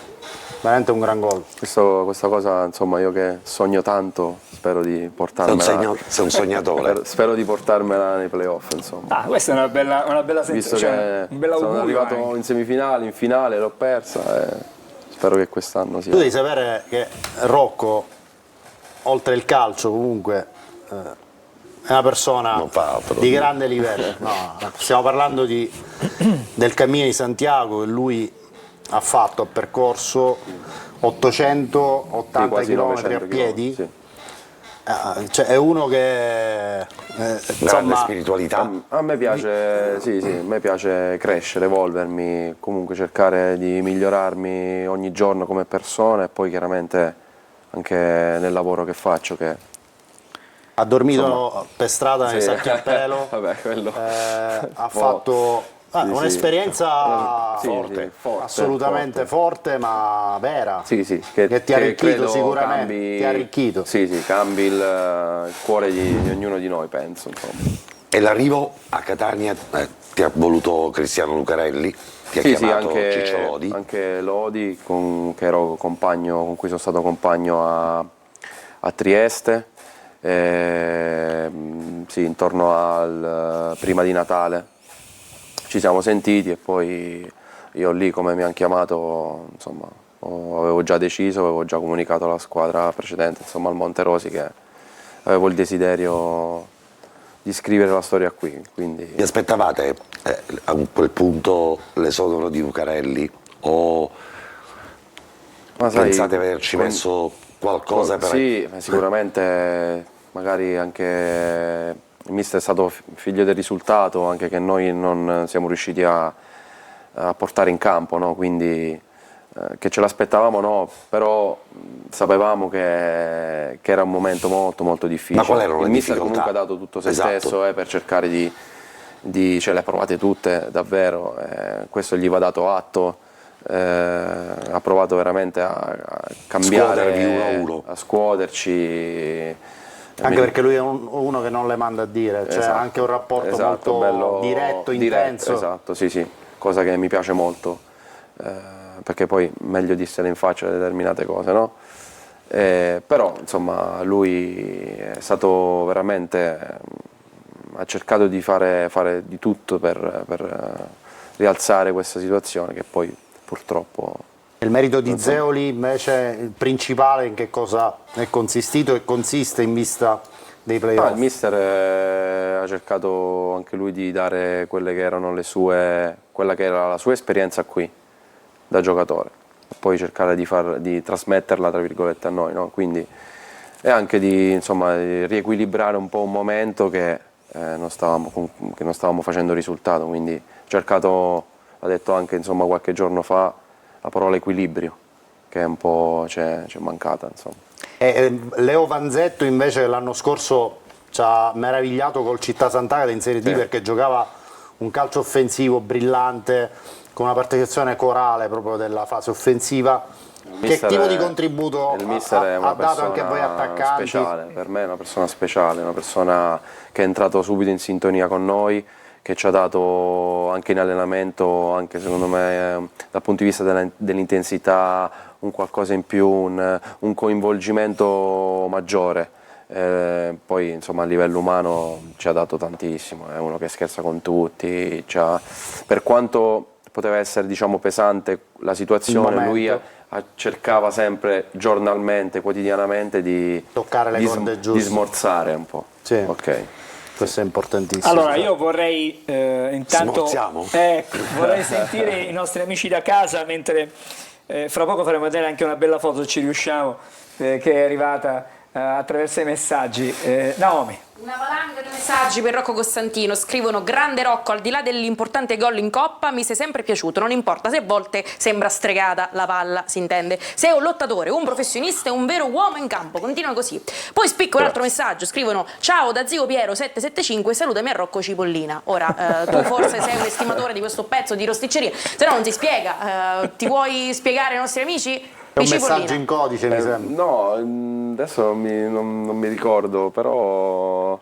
Veramente un gran gol. Questa cosa, insomma, io che sogno tanto, spero di portarmela. Sei un sognatore. Spero di portarmela nei playoff, insomma. Questa è una bella Visto sensazione, che un bel augurio sono arrivato anche. in semifinale, in finale, l'ho persa e spero che quest'anno sia. Tu devi sapere che Rocco, oltre il calcio, comunque è una persona Non fa altro. di grande livello. No, stiamo parlando del Cammino di Santiago che lui ha percorso 880 Sì, quasi km 900 a piedi. sì. Cioè è uno che Grande insomma spiritualità. A me piace, sì, a me piace crescere, evolvermi, comunque cercare di migliorarmi ogni giorno come persona e poi chiaramente anche nel lavoro che faccio, che Ha dormito per strada nei Sì. sacchi a pelo, Vabbè, quello. ha fatto sì, un'esperienza sì, forte, forte, assolutamente forte, ma vera, Sì, sì, che ti ha arricchito credo sicuramente, cambi, ti ha arricchito. Sì, sì, cambi il cuore di ognuno di noi, penso. Insomma. E l'arrivo a Catania ti ha voluto Cristiano Lucarelli? Ti ha Sì, chiamato anche, Ciccio Lodi? anche Lodi, che ero compagno, con cui sono stato compagno a Trieste, sì, intorno al prima di Natale ci siamo sentiti e poi io lì, come mi hanno chiamato, insomma, avevo già deciso, avevo già comunicato alla squadra precedente, insomma al Monterosi, che avevo il desiderio di scrivere la storia qui, quindi... Vi aspettavate a quel punto l'esodo di Lucarelli? O Ma sai, pensate averci messo qualcosa per... Sì, sicuramente magari anche il mister è stato figlio del risultato, anche che noi non siamo riusciti a portare in campo, no? Quindi che ce l'aspettavamo no, però sapevamo che era un momento molto molto difficile. Ma quali erano le il mister difficoltà? comunque ha dato tutto se Esatto. stesso per cercare ce le ha provate tutte davvero, questo gli va dato atto. Ha provato veramente a cambiare, Scuotervi uno a uno. a scuoterci. Anche perché lui è uno che non le manda a dire, c'è Esatto, anche un rapporto esatto, molto bello, diretto, intenso. Esatto, sì, sì, cosa che mi piace molto, perché poi meglio dirsene in faccia determinate cose, no? Però insomma lui è stato veramente, ha cercato di fare di tutto per rialzare questa situazione che poi purtroppo... Il merito di Zeoli invece, il principale, in che cosa è consistito e consiste in vista dei playoff? Il mister ha cercato anche lui di dare quelle che erano quella che era la sua esperienza qui da giocatore, e poi cercare di trasmetterla tra virgolette a noi, no? Quindi e anche di riequilibrare un po' un momento che non stavamo facendo risultato, quindi ho cercato, ha detto anche qualche giorno fa, la parola equilibrio, che un po' ci è mancata. Insomma. Leo Vanzetto invece l'anno scorso ci ha meravigliato col Città Sant'Agata in Serie D, perché giocava un calcio offensivo brillante, con una partecipazione corale proprio della fase offensiva. Che tipo di contributo ha dato anche a voi attaccanti? Speciale, per me è una persona speciale, una persona che è entrato subito in sintonia con noi, che ci ha dato anche in allenamento, anche secondo me dal punto di vista dell'intensità, un qualcosa in più, un coinvolgimento maggiore. Poi a livello umano ci ha dato tantissimo, è uno che scherza con tutti, per quanto poteva essere pesante la situazione, lui cercava sempre giornalmente, quotidianamente di toccare le corde giuste, di smorzare un po'. Sì. Ok. Questo è importantissimo. Allora io vorrei intanto Smorziamo? vorrei sentire i nostri amici da casa, mentre fra poco faremo vedere anche una bella foto, ci riusciamo, che è arrivata attraverso i messaggi. Naomi. Una valanga di messaggi per Rocco Costantino, scrivono: grande Rocco, al di là dell'importante gol in Coppa mi sei sempre piaciuto, non importa se a volte sembra stregata la palla, si intende. Sei un lottatore, un professionista e un vero uomo in campo, continua così. Poi spicco un altro messaggio, scrivono: ciao da zio Piero 775, salutami a Rocco Cipollina. Ora tu forse sei un estimatore di questo pezzo di rosticceria, se no non si spiega. Ti vuoi spiegare ai nostri amici? È un messaggio in codice, mi sembra. No, adesso non mi ricordo, però...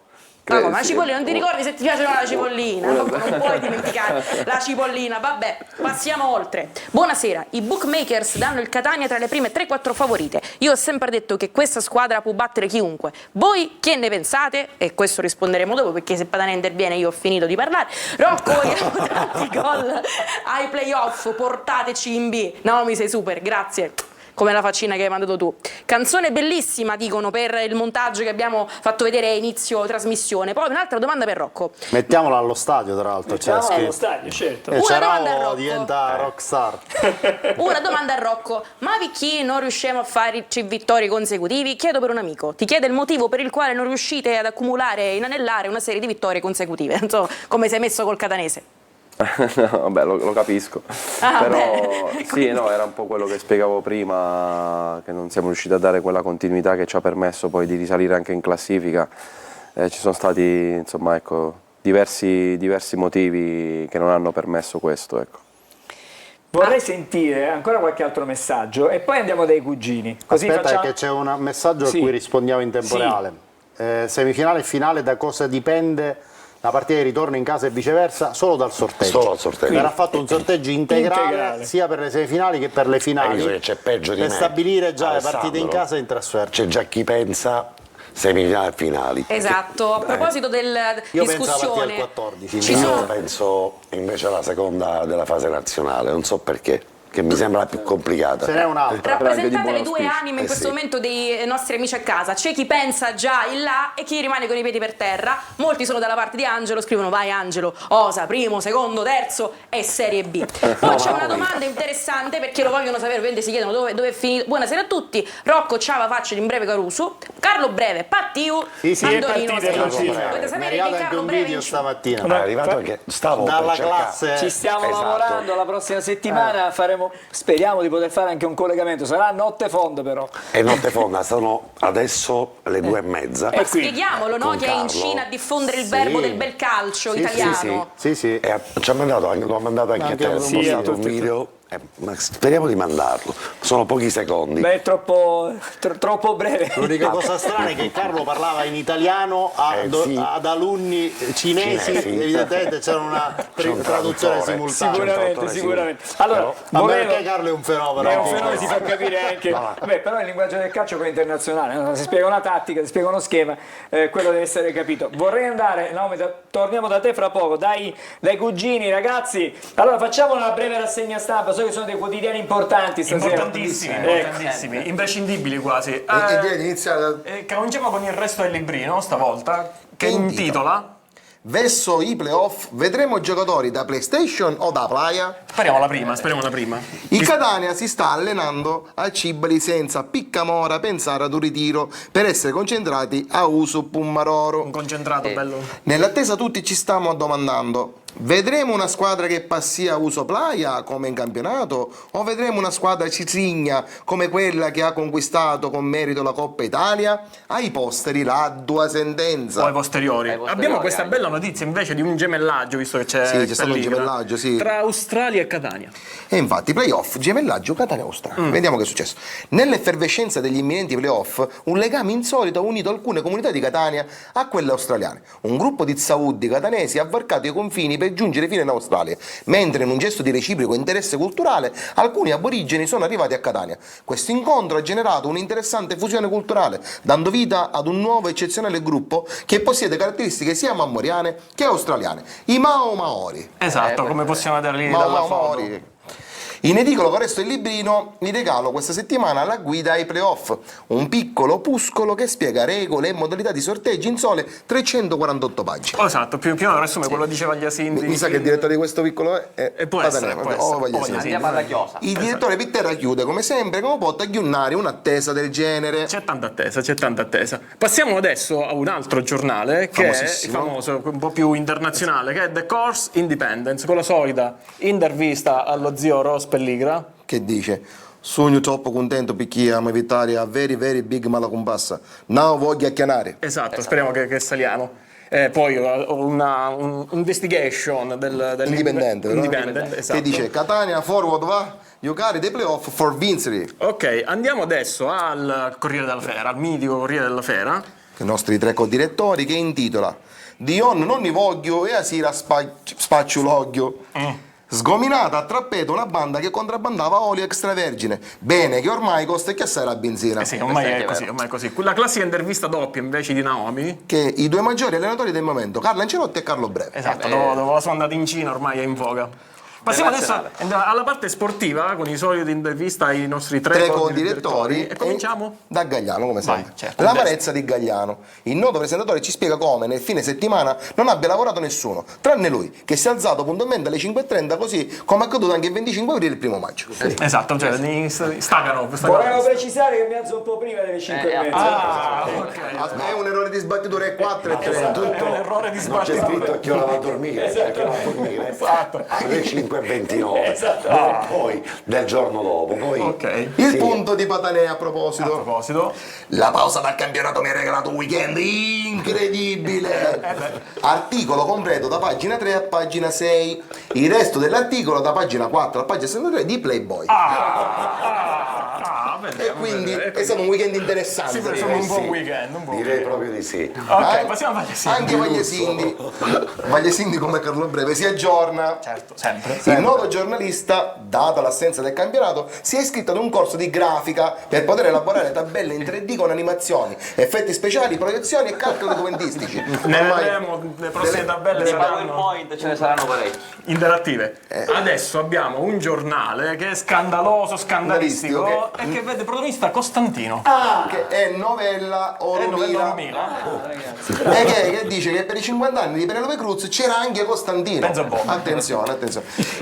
Ma la cipollina, non ti ricordi se ti piace la cipollina? Non puoi dimenticare la cipollina. Vabbè, passiamo oltre. Buonasera, i bookmakers danno il Catania tra le prime 3-4 favorite. Io ho sempre detto che questa squadra può battere chiunque. Voi che ne pensate? E questo risponderemo dopo, perché se Padania interviene io ho finito di parlare. Rocco, vogliamo tanti gol ai playoff, portateci in B. Naomi, sei super, grazie. Come la faccina che hai mandato tu. Canzone bellissima, dicono, per il montaggio che abbiamo fatto vedere a inizio trasmissione. Poi un'altra domanda per Rocco. Mettiamola allo stadio, tra l'altro. Allo stadio, certo. Una domanda a Rocco. Diventa rockstar. Una domanda a Rocco: ma perché non riusciamo a fare vittorie consecutivi? Chiedo per un amico. Ti chiede il motivo per il quale non riuscite ad accumulare e inanellare una serie di vittorie consecutive. Non so come sei messo col catanese. Vabbè, lo capisco, però sì, no, era un po' quello che spiegavo prima, che non siamo riusciti a dare quella continuità che ci ha permesso poi di risalire anche in classifica. ci sono stati insomma, ecco, diversi motivi che non hanno permesso questo. Ecco. Vorrei sentire ancora qualche altro messaggio e poi andiamo dai cugini. Così Aspetta, facciamo... che c'è un messaggio Sì. a cui rispondiamo in tempo Sì. reale. Semifinale e finale, da cosa dipende la partita di ritorno in casa e viceversa? Solo dal sorteggio. Solo dal sorteggio. Verrà fatto un sorteggio integrale sia per le semifinali che per le finali, visto che c'è peggio di per me, stabilire già le Alessandro, partite in casa e in trasferta. C'è già chi pensa semifinali e finali. Esatto, a proposito della Io penso alla partita discussione, del 14. ci Io sono... penso invece alla seconda della fase nazionale, non so perché, che mi sembra la più complicata. Ce n'è un'altra. Rappresentate buon le due auspicio. anime in questo sì. momento dei nostri amici a casa. C'è chi pensa già in là e chi rimane con i piedi per terra. Molti sono dalla parte di Angelo, scrivono vai Angelo, osa, primo, secondo, terzo e Serie B. Poi c'è una domanda interessante perché lo vogliono sapere, ovviamente si chiedono dove è finito. Buonasera a tutti, Rocco, ciao, faccio in breve Caruso, Carlo Breve, Pattiu, Sì, Andorino, è partito. Sei. Volete Volete Mi è sapere arrivato che anche Carlo un Breve video in stamattina. È arrivato perché stavo Dalla per cercare. classe. Ci stiamo Esatto. lavorando, la prossima settimana speriamo di poter fare anche un collegamento, sarà notte fonda però. E notte fonda, sono adesso le 2:30. E qui. Spieghiamolo, no? Con Che è in Carlo. Cina a diffondere il Sì. verbo del bel calcio italiano. Sì, sì. E ci ha mandato anche, l'ho mandato anche a te, ho sì, postato a un tutti. video, ma speriamo di mandarlo, sono pochi secondi. Beh, è troppo breve. L'unica cosa strana è che Carlo parlava in italiano sì. ad alunni cinesi, Cinesi. evidentemente c'era una C'è un traduzione traduttore. simultanea. Sicuramente, sicuramente. Allora, Ma volevo... perché Carlo è un fenomeno? È un fenomeno, si fa capire anche. Vabbè, però il linguaggio del calcio poi è internazionale, no? Si spiega una tattica, si spiega uno schema, quello deve essere capito. Vorrei andare, Naomi, torniamo da te fra poco, dai cugini, ragazzi. Allora facciamo una breve rassegna stampa, so che sono dei quotidiani importanti stasera. Importantissimi, importantissimi, imprescindibili quasi. E direi di iniziare Cominciamo con il resto del librino stavolta, che intitola... verso i playoff. Vedremo giocatori da PlayStation o da playa? Speriamo la prima. Il Catania si sta allenando a Cibali senza Piccamora pensare ad un ritiro per essere concentrati a Uso Pummaroro. Un concentrato bello. Nell'attesa tutti ci stiamo domandando: vedremo una squadra che passi a uso playa come in campionato o vedremo una squadra citrigna come quella che ha conquistato con merito la Coppa Italia? Ai posteri la tua sentenza. Poi posteriori. Abbiamo questa bella notizia invece di un gemellaggio, visto che c'è Sì, c'è stato un Pellegrino, gemellaggio, sì. tra Australia e Catania. E infatti playoff, gemellaggio Catania-Australia. Vediamo che è successo. Nell'effervescenza degli imminenti playoff, un legame insolito ha unito alcune comunità di Catania a quelle australiane. Un gruppo di saudi catanesi ha varcato i confini per giungere fino in Australia, mentre in un gesto di reciproco interesse culturale alcuni aborigeni sono arrivati a Catania. Questo incontro ha generato un'interessante fusione culturale, dando vita ad un nuovo eccezionale gruppo che possiede caratteristiche sia mammoriane che australiane, i Mao Maori. Esatto, come possiamo vedere lì Mao dalla Mao foto. Maori. In edicola con il resto del librino vi regalo questa settimana la guida ai playoff, un piccolo opuscolo che spiega regole e modalità di sorteggi in sole 348 pagine. Esatto, più o meno riassume quello che diceva Giacinti. Mi sa che il direttore di questo piccolo è E può essere, può essere. Vagliasini. Andiamo alla chiosa. Il direttore Pittera chiude come sempre come può aggiunnare un'attesa del genere. C'è tanta attesa. Passiamo adesso a un altro giornale che è Famosissimo. famoso, un po' più internazionale, che è The Course Independence, con la solita intervista allo zio Ross Pelligra. Che dice: sogno troppo contento perché amo evitare a very very big mala compassa. Now voglio chianare. Esatto, speriamo che saliamo. Poi ho un investigation Indipendente, no? Independent, esatto. Che dice: Catania forward va giocare dei playoff for vincere. Ok, andiamo adesso al Corriere della Fiera, al mitico Corriere della Fiera. I nostri tre co-direttori, che intitola Dion non ne voglio e Asira spaccio l'oglio. Sgominata a Trappeto una banda che contrabbandava olio extravergine. Bene, che ormai costa e che assai la benzina. Sì, ormai è così. La classica intervista doppia invece di Naomi. Che i due maggiori allenatori del momento, Carlo Ancelotti e Carlo Breve. Esatto, dopo sono andati in Cina, ormai è in voga. Passiamo adesso alla parte sportiva con i soliti intervista ai nostri tre co-direttori e cominciamo da Gagliano, come sempre. certo. L'amarezza di Gagliano. Il noto presentatore ci spiega come nel fine settimana non abbia lavorato nessuno, tranne lui, che si è alzato puntualmente alle 5:30, così come è accaduto anche il 25 aprile e il 1 maggio. Esatto, cioè staccano. Volevo precisare che mi alzo un po' prima delle 5:30. È un errore di sbattitura, è 4 e 3. È un errore di Non c'è scritto a che ora va a dormire. Esatto. Alle 5 5:29, poi del giorno dopo. Poi, Ok. Il punto di Patanè a A proposito. proposito, La pausa dal campionato mi ha regalato un weekend incredibile. Articolo completo da pagina 3 a pagina 6. Il resto dell'articolo da pagina 4 a pagina 63 di Playboy. vediamo, E quindi vediamo. è stato un weekend interessante. Sì, insomma, un buon weekend, un buon Direi weekend. proprio di sì. Ok, passiamo a Vagliasindi. Anche Vagliasindi. Vagliasindi come Carlo Breve si aggiorna. Certo, sempre. Il noto giornalista, data l'assenza del campionato, si è iscritto ad un corso di grafica per poter elaborare tabelle in 3D con animazioni, effetti speciali, proiezioni e calcoli documentistici. Ne Ormai- vedremo, le prossime tabelle Nei saranno PowerPoint ce ne saranno parecchi. interattive. Adesso abbiamo un giornale che è scandaloso, scandalistico Scandalistico, e che vede protagonista Costantino. che è novella È novella Oromila Romina. e che dice che per i 50 anni di Penelope Cruz c'era anche Costantino. Pensa un po'. Attenzione.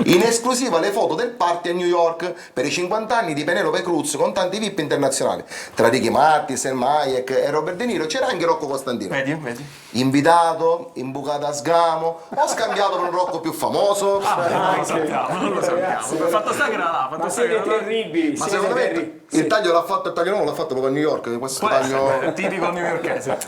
In esclusiva le foto del party a New York per i 50 anni di Penelope Cruz con tanti VIP internazionali. Tra Ricky Martin, Selma Hayek e Robert De Niro c'era anche Rocco Costantino. Vedi, vedi. Invitato, imbucato a sgamo o scambiato per un Rocco più famoso. Non lo sappiamo, non lo sappiamo. Fatto sta che era là, fatto Ma sta che siete era là. terribili, Ma siete secondo me terribili. il taglio l'ha fatto, il taglio nuovo l'ha fatto proprio a New York, questo Può essere, taglio. è tipico newyorkese.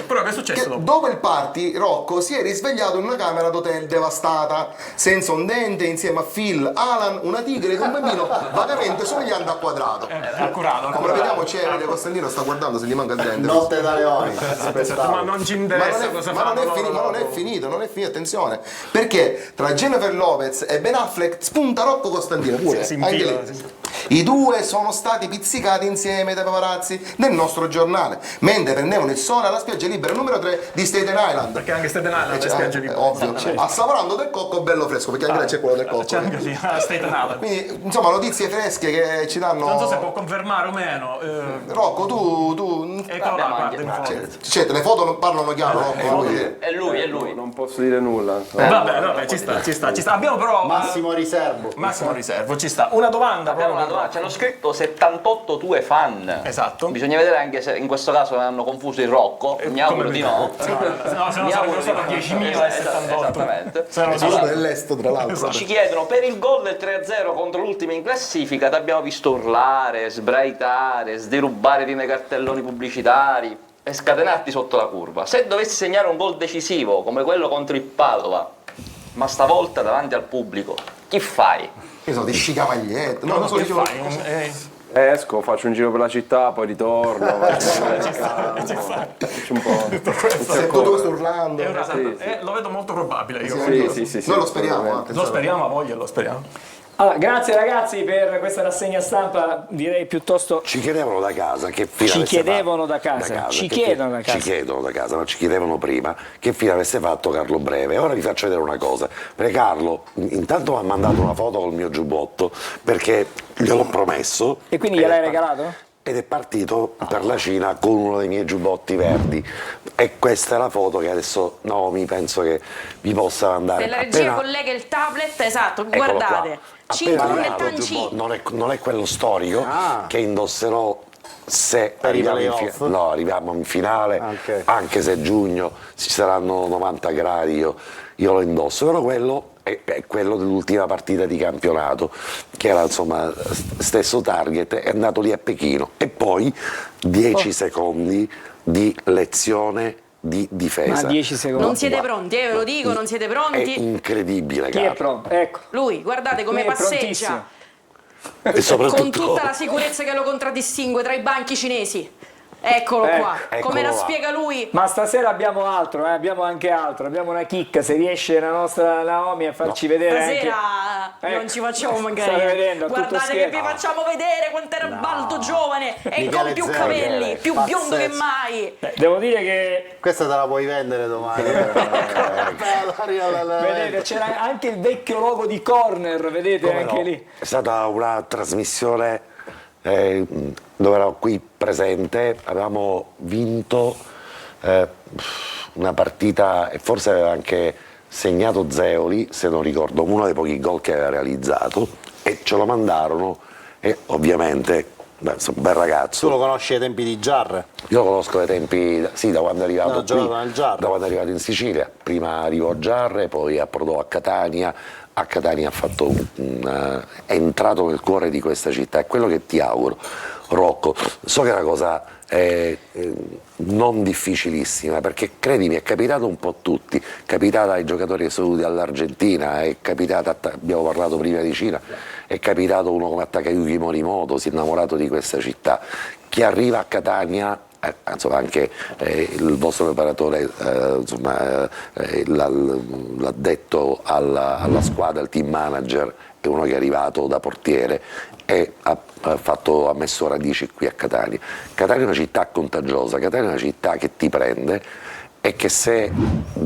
Però che è successo Che dopo? dopo il party, Rocco si è risvegliato in una camera d'hotel devastata, senza un dente, insieme a Phil, Alan, una tigre ed un bambino vagamente somigliante a Quadrato. Accurato, Come accurato. vediamo c'è Costantino sta guardando se gli manca il dente. Notte da leoni. Ma non ci interessa cosa ma non fanno è loro. finito, attenzione. Perché tra Jennifer Lopez e Ben Affleck spunta Rocco Costantino pure. Si anche infila, lì. sì. I due sono stati pizzicati insieme dai paparazzi nel nostro giornale, mentre prendevano il sole alla spiaggia libera numero 3 di Staten Island. Perché anche Staten Island le spiagge libere. Ovvio, assaporando del cocco bello fresco, perché anche là c'è quello del cocco. C'è anche lì, Staten Island. Quindi, insomma, notizie fresche che ci danno. Non so se può confermare o meno. Rocco, tu. Eccola là, guarda, in foto. Cioè, le foto non parlano chiaro, Rocco? È lui. Non posso dire nulla. Vabbè, ci sta. Abbiamo però Massimo riservo. Massimo riservo, ci sta. Una domanda Abbiamo però. una domanda. Ci hanno scritto 78 tue fan. Esatto. Bisogna vedere anche se in questo caso hanno confuso il Rocco. Mi auguro di no. No, se no Mi sarebbero auguro di solo no. 10.000 e 78. Esattamente. Saranno Sono solo- dell'est, tra l'altro. Ci chiedono, per il gol del 3-0 contro l'ultima in classifica ti abbiamo visto urlare, sbraitare, sderubare prima i cartelloni pubblicitari e scatenarti sotto la curva. Se dovessi segnare un gol decisivo come quello contro il Padova, ma stavolta davanti al pubblico, chi fai? Che so, di scicamagliette. No, Non non so che dicevo- fai? Esco, faccio un giro per la città, poi ritorno. Faccio un po'. Se tutto questo urlando. Lo vedo molto probabile io. Sì. Noi lo speriamo, Lo attenzione. speriamo, a voglia, lo speriamo. Allora, grazie ragazzi per questa rassegna stampa, direi piuttosto Ci chiedevano da casa che fine Ci avesse chiedevano fatto- da casa, ci che- chiedono da casa. Ci chiedono da casa, ma ci chiedevano prima che fine avesse fatto Carlo Breve. Ora vi faccio vedere una cosa, perché Carlo intanto mi ha mandato una foto col mio giubbotto, perché gliel'ho promesso. E quindi ed gliel'hai è regalato? Ed è partito per la Cina con uno dei miei giubbotti verdi. E questa è la foto che adesso Naomi penso che vi possa mandare. Se la regia collega il tablet, esatto, Eccolo guardate. qua. 5 Appena lunettoni arrivato il C. giubbotto, non è quello storico che indosserò se Per i arriviamo playoff? arriviamo in finale, Ok. anche se giugno ci saranno 90 gradi, io lo indosso, però quello è quello dell'ultima partita di campionato, che era insomma stesso target, è andato lì a Pechino. E poi 10 secondi di lezione di difesa. Ma 10 secondi. Non siete pronti, ve lo dico, non siete È pronti. incredibile, Chi è Carlo. pronto? Ecco. Lui, guardate come Lui è prontissimo. passeggia, E con soprattutto tutta la sicurezza che lo contraddistingue tra i banchi cinesi. Eccolo Ecco, qua, eccolo come la là. spiega lui. Ma stasera abbiamo altro, abbiamo anche altro, abbiamo una chicca, se riesce la nostra Naomi a farci vedere Stasera anche... non ci facciamo State mancare. vedendo, tutto Guardate che vi scherzo. facciamo vedere quanto era baldo giovane e Michele con più Zero. capelli, più biondo che Pazzesco. mai. Devo dire che, Questa te la puoi vendere domani. vedete, c'era anche il vecchio logo di Corner, vedete, Come anche no? lì. È stata una trasmissione dove ero qui presente, avevamo vinto una partita e forse aveva anche segnato Zeoli, se non ricordo, uno dei pochi gol che aveva realizzato, e ce lo mandarono e ovviamente, beh, insomma, un bel Tu ragazzo. lo conosci ai tempi di Giarre? Io lo conosco dai tempi, sì, da quando è arrivato No, qui, giocato nel Giarre. da quando è arrivato in Sicilia. Prima arrivò a Giarre, poi approdò a Catania, a Catania è entrato nel cuore di questa città, è quello che ti auguro, Rocco. So che è una cosa non difficilissima, perché credimi è capitato un po' a tutti, è capitata ai giocatori che sono venuti dall'Argentina, è capitata, abbiamo parlato prima di Cina, è capitato uno come Takayuki Morimoto, si è innamorato di questa città. Chi arriva a Catania, insomma anche il vostro preparatore l'ha detto alla squadra, il team manager, è uno che è arrivato da portiere e ha messo radici qui a Catania. Catania è una città contagiosa, Catania è una città che ti prende e che se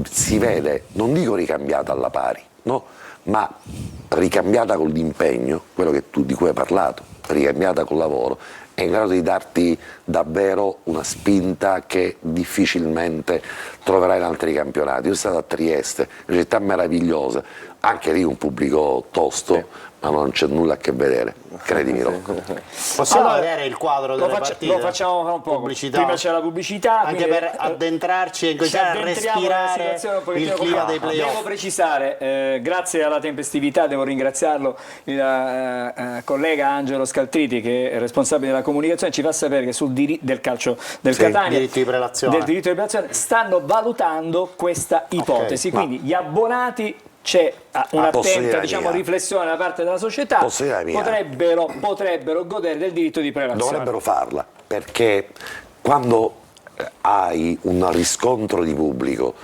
si vede, non dico ricambiata alla pari, no? Ma ricambiata con l'impegno, quello di cui hai parlato, ricambiata col lavoro, è in grado di darti davvero una spinta che difficilmente troverai in altri campionati. Io sono stato a Trieste, una città meravigliosa, anche lì un pubblico tosto, ma non c'è nulla a che vedere, credimi Rocco. Possiamo vedere il quadro delle partite? Lo facciamo fra un po'. Pubblicità. Prima c'è la pubblicità. Anche per addentrarci e cominciare a respirare il clima dei playoff. Devo precisare, grazie alla tempestività, devo ringraziarlo, il collega Angelo Scaltriti, che è responsabile della comunicazione, ci fa sapere che sul del calcio del Catania, diritto di prelazione, stanno valutando questa ipotesi. Quindi gli abbonati, c'è un'attenta riflessione da parte della società, potrebbero godere del diritto di prelazione. Dovrebbero farla, perché quando hai un riscontro di pubblico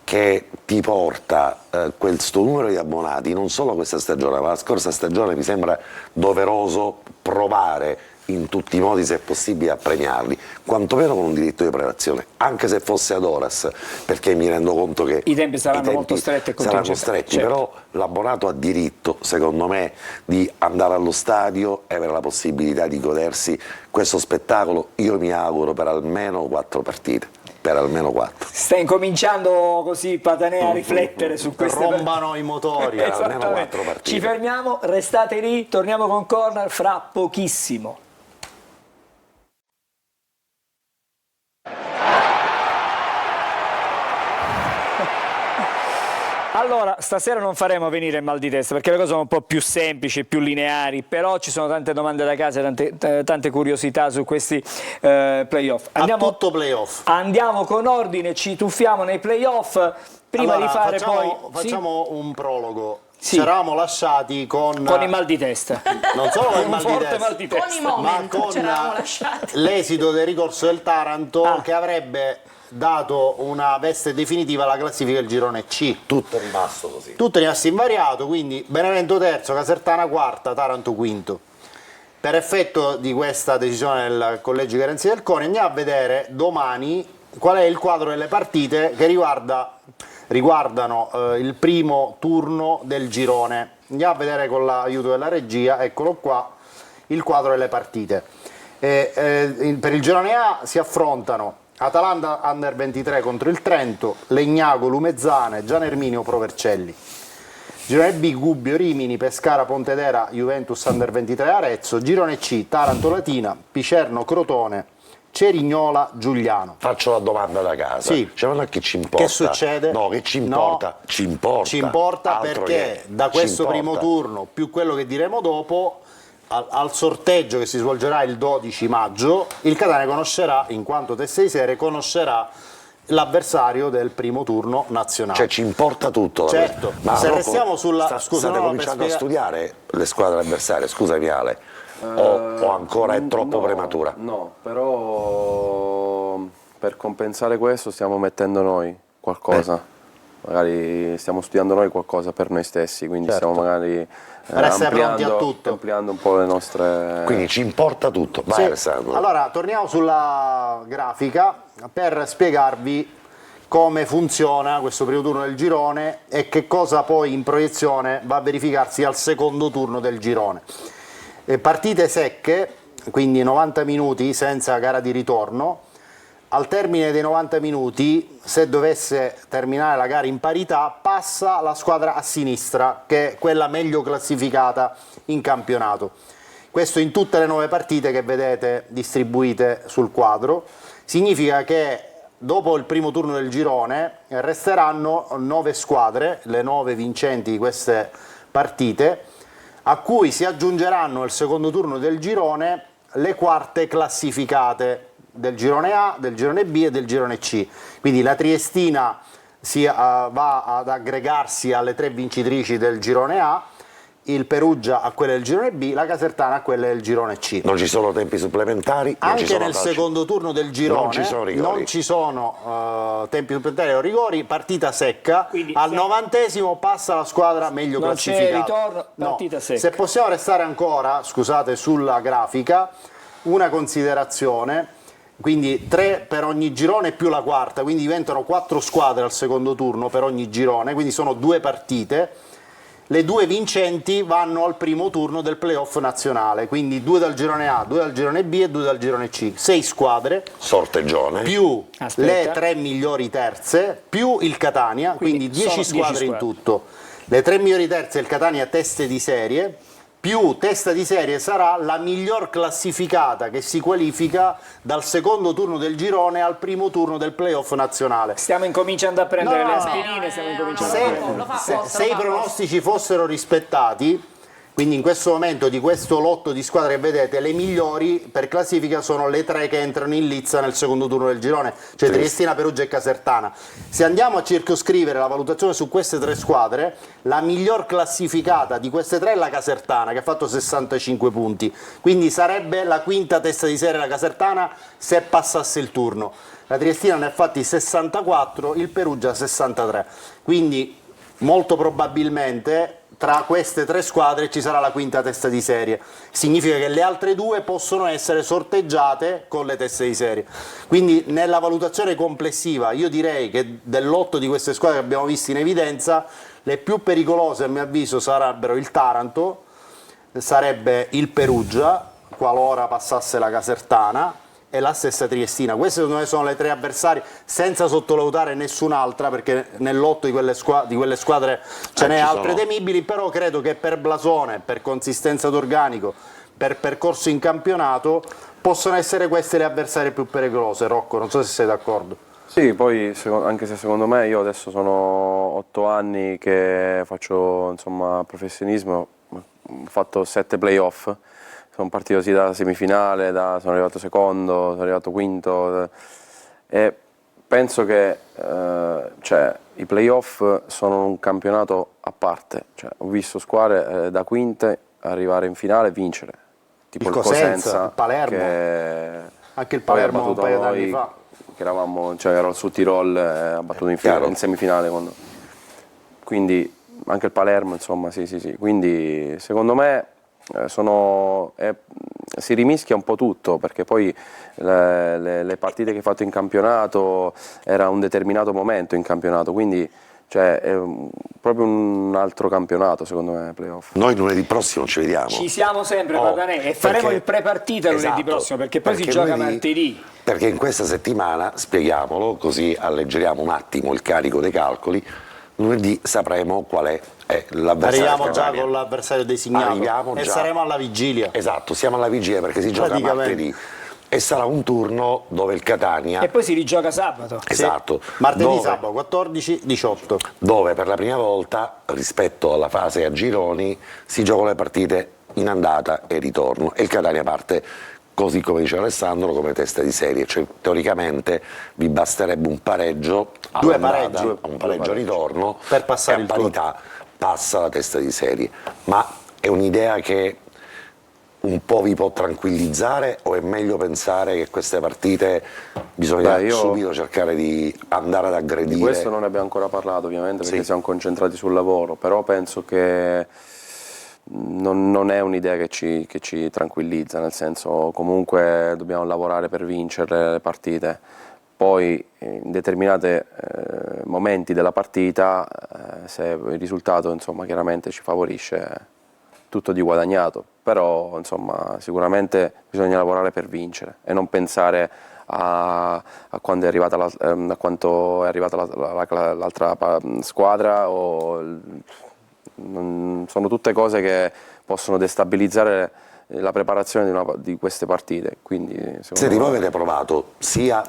che ti porta questo numero di abbonati, non solo questa stagione, ma la scorsa stagione, mi sembra doveroso provare in tutti i modi, se è possibile, a premiarli, quantomeno con un diritto di prelazione, anche se fosse ad horas, perché mi rendo conto che i tempi saranno molto stretti e saranno stretti, certo. Però l'abbonato ha diritto, secondo me, di andare allo stadio e avere la possibilità di godersi questo spettacolo. Io mi auguro per almeno 4 partite. Per almeno 4. Sta incominciando così Patanè a riflettere su queste rombano i motori. Per almeno 4 partite. Ci fermiamo, restate lì, torniamo con Corner fra pochissimo. Allora, stasera non faremo venire il mal di testa, perché le cose sono un po' più semplici, più lineari, però ci sono tante domande da casa, tante curiosità su questi playoff. Tutto playoff. Andiamo con ordine, ci tuffiamo nei playoff, prima di fare facciamo un prologo. Ci eravamo lasciati con il mal di testa. Non solo con il mal Con di testa, i moment, ma con l'esito del ricorso del Taranto che avrebbe dato una veste definitiva alla classifica del girone C. Tutto è rimasto così. Tutto è rimasto invariato, quindi Benevento terzo, Casertana quarta, Taranto quinto. Per effetto di questa decisione del Collegio di Garanzia del CONI andiamo a vedere domani qual è il quadro delle partite che riguardano il primo turno del girone. Andiamo a vedere con l'aiuto della regia, eccolo qua, il quadro delle partite. Per il girone A si affrontano Atalanta Under 23 contro il Trento, Legnago Lumezzane, Gian Erminio Pro Vercelli. Girone B Gubbio Rimini, Pescara Pontedera, Juventus Under 23 Arezzo. Girone C Taranto Latina, Picerno Crotone, Cerignola Giuliano. Faccio la domanda da casa. Sì. Cioè, non è che ci importa. Che succede? No, che ci importa? No, ci importa. Ci importa Altro perché che da questo ci primo importa. turno, più quello che diremo dopo, al sorteggio che si svolgerà il 12 maggio, il Catania conoscerà, in quanto testa di serie, conoscerà l'avversario del primo turno nazionale. Cioè ci importa tutto. Certo, ma se Rocco, restiamo sulla... state cominciando a studiare le squadre avversarie, scusami Ale, o ancora è troppo prematura? No, però per compensare questo stiamo mettendo noi qualcosa. Magari stiamo studiando noi qualcosa per noi stessi, quindi stiamo magari ampliando un po' le nostre... Quindi ci importa tutto. Vai, Alessandro. Allora, torniamo sulla grafica per spiegarvi come funziona questo primo turno del girone e che cosa poi in proiezione va a verificarsi al secondo turno del girone. Partite secche, quindi 90 minuti senza gara di ritorno. Al termine dei 90 minuti, se dovesse terminare la gara in parità, passa la squadra a sinistra, che è quella meglio classificata in campionato. Questo in tutte le 9 partite che vedete distribuite sul quadro. Significa che dopo il primo turno del girone resteranno 9 squadre, le 9 vincenti di queste partite, a cui si aggiungeranno al secondo turno del girone le quarte classificate del girone A, del girone B e del girone C. Quindi la Triestina va ad aggregarsi alle 3 vincitrici del girone A, il Perugia a quelle del girone B, la Casertana a quelle del girone C. Non ci sono tempi supplementari, non ci Anche sono nel calci. secondo turno del girone Non ci sono rigori. non ci sono tempi supplementari o rigori, partita secca. Quindi al 90° passa la squadra meglio non c'è classificata. ritorno, partita secca. Se possiamo restare ancora, scusate, sulla grafica, una considerazione. Quindi 3 per ogni girone più la quarta, quindi diventano 4 squadre al secondo turno per ogni girone, quindi sono 2 partite. Le 2 vincenti vanno al primo turno del playoff nazionale, quindi 2 dal girone A, 2 dal girone B e 2 dal girone C. 6 squadre, Sorteggione. più Aspetta. le 3 migliori terze, più il Catania, quindi 10 sono 10 squadre in squadre. tutto. Le 3 migliori terze e il Catania teste di serie, più testa di serie sarà la miglior classificata che si qualifica dal secondo turno del girone al primo turno del playoff nazionale. Stiamo incominciando a prendere No, le no, aspirine, stiamo incominciando a Se, prendere. lo fa se- apposta, se lo i fa pronostici fossero rispettati, quindi in questo momento di questo lotto di squadre che vedete, le migliori per classifica sono le 3 che entrano in lizza nel secondo turno del girone, cioè Triestina, Perugia e Casertana. Se andiamo a circoscrivere la valutazione su queste 3 squadre, la miglior classificata di queste 3 è la Casertana, che ha fatto 65 punti, quindi sarebbe la quinta testa di serie la Casertana se passasse il turno. La Triestina ne ha fatti 64, il Perugia 63, quindi molto probabilmente tra queste 3 squadre ci sarà la quinta testa di serie. Significa che le altre 2 possono essere sorteggiate con le teste di serie. Quindi nella valutazione complessiva io direi che del lotto di queste squadre che abbiamo visto in evidenza, le più pericolose a mio avviso sarebbero il Taranto, sarebbe il Perugia, qualora passasse la Casertana, e la stessa Triestina. Queste secondo me sono le 3 avversarie, senza sottovalutare nessun'altra, perché nel lotto di quelle squadre ce n'è ci altre sono. temibili, però credo che per blasone, per consistenza d'organico, per percorso in campionato, possono essere queste le avversarie più pericolose. Rocco, non so se sei d'accordo. Sì, poi anche se secondo me io adesso sono 8 anni che faccio insomma professionismo, ho fatto 7 playoff, sono partito sì dalla semifinale, sono arrivato secondo, sono arrivato quinto e penso che cioè, i playoff sono un campionato a parte, cioè, ho visto squadre da quinte arrivare in finale e vincere, tipo Il il Cosenza, il Palermo. che Anche il poi ha Palermo un battuto paio d'anni noi, fa. che eravamo, cioè ero sul Tirol, ha battuto in semifinale quindi anche il Palermo, insomma, sì. Quindi secondo me si rimischia un po' tutto, perché poi le partite che hai fatto in campionato era un determinato momento in campionato, quindi cioè, è proprio un altro campionato secondo me, playoff. Noi lunedì prossimo ci vediamo. Ci siamo sempre, Oh, Paganè, e faremo perché- il pre-partita lunedì Esatto, prossimo, perché poi si perché gioca lunedì- martedì. Perché in questa settimana, spieghiamolo, così alleggeriamo un attimo il carico dei calcoli, lunedì sapremo qual è l'avversario. Arriviamo già Catania. con l'avversario designato Arriviamo e già. saremo alla vigilia. Esatto, siamo alla vigilia perché si gioca Praticamente. martedì e sarà un turno dove il Catania... E poi si rigioca sabato. Esatto, Martedì, dove- sabato 14-18. dove per la prima volta rispetto alla fase a gironi si giocano le partite in andata e ritorno e il Catania parte, così come dice Alessandro, come testa di serie, cioè teoricamente vi basterebbe un pareggio Due all'andata, pareggi. un pareggio a ritorno Per passare e a il turno. parità passa la testa di serie. Ma è un'idea che un po' vi può tranquillizzare o è meglio pensare che queste partite bisogna subito cercare di andare ad aggredire? Di questo non ne abbiamo ancora parlato ovviamente perché Sì. siamo concentrati sul lavoro, però penso che non è un'idea che ci tranquillizza, nel senso comunque dobbiamo lavorare per vincere le partite, poi in determinati momenti della partita se il risultato insomma, chiaramente ci favorisce, tutto di guadagnato, però insomma sicuramente bisogna lavorare per vincere e non pensare a quando è arrivata a quanto è arrivata l'altra squadra sono tutte cose che possono destabilizzare la preparazione di queste partite. Quindi, Senti, voi avete provato sia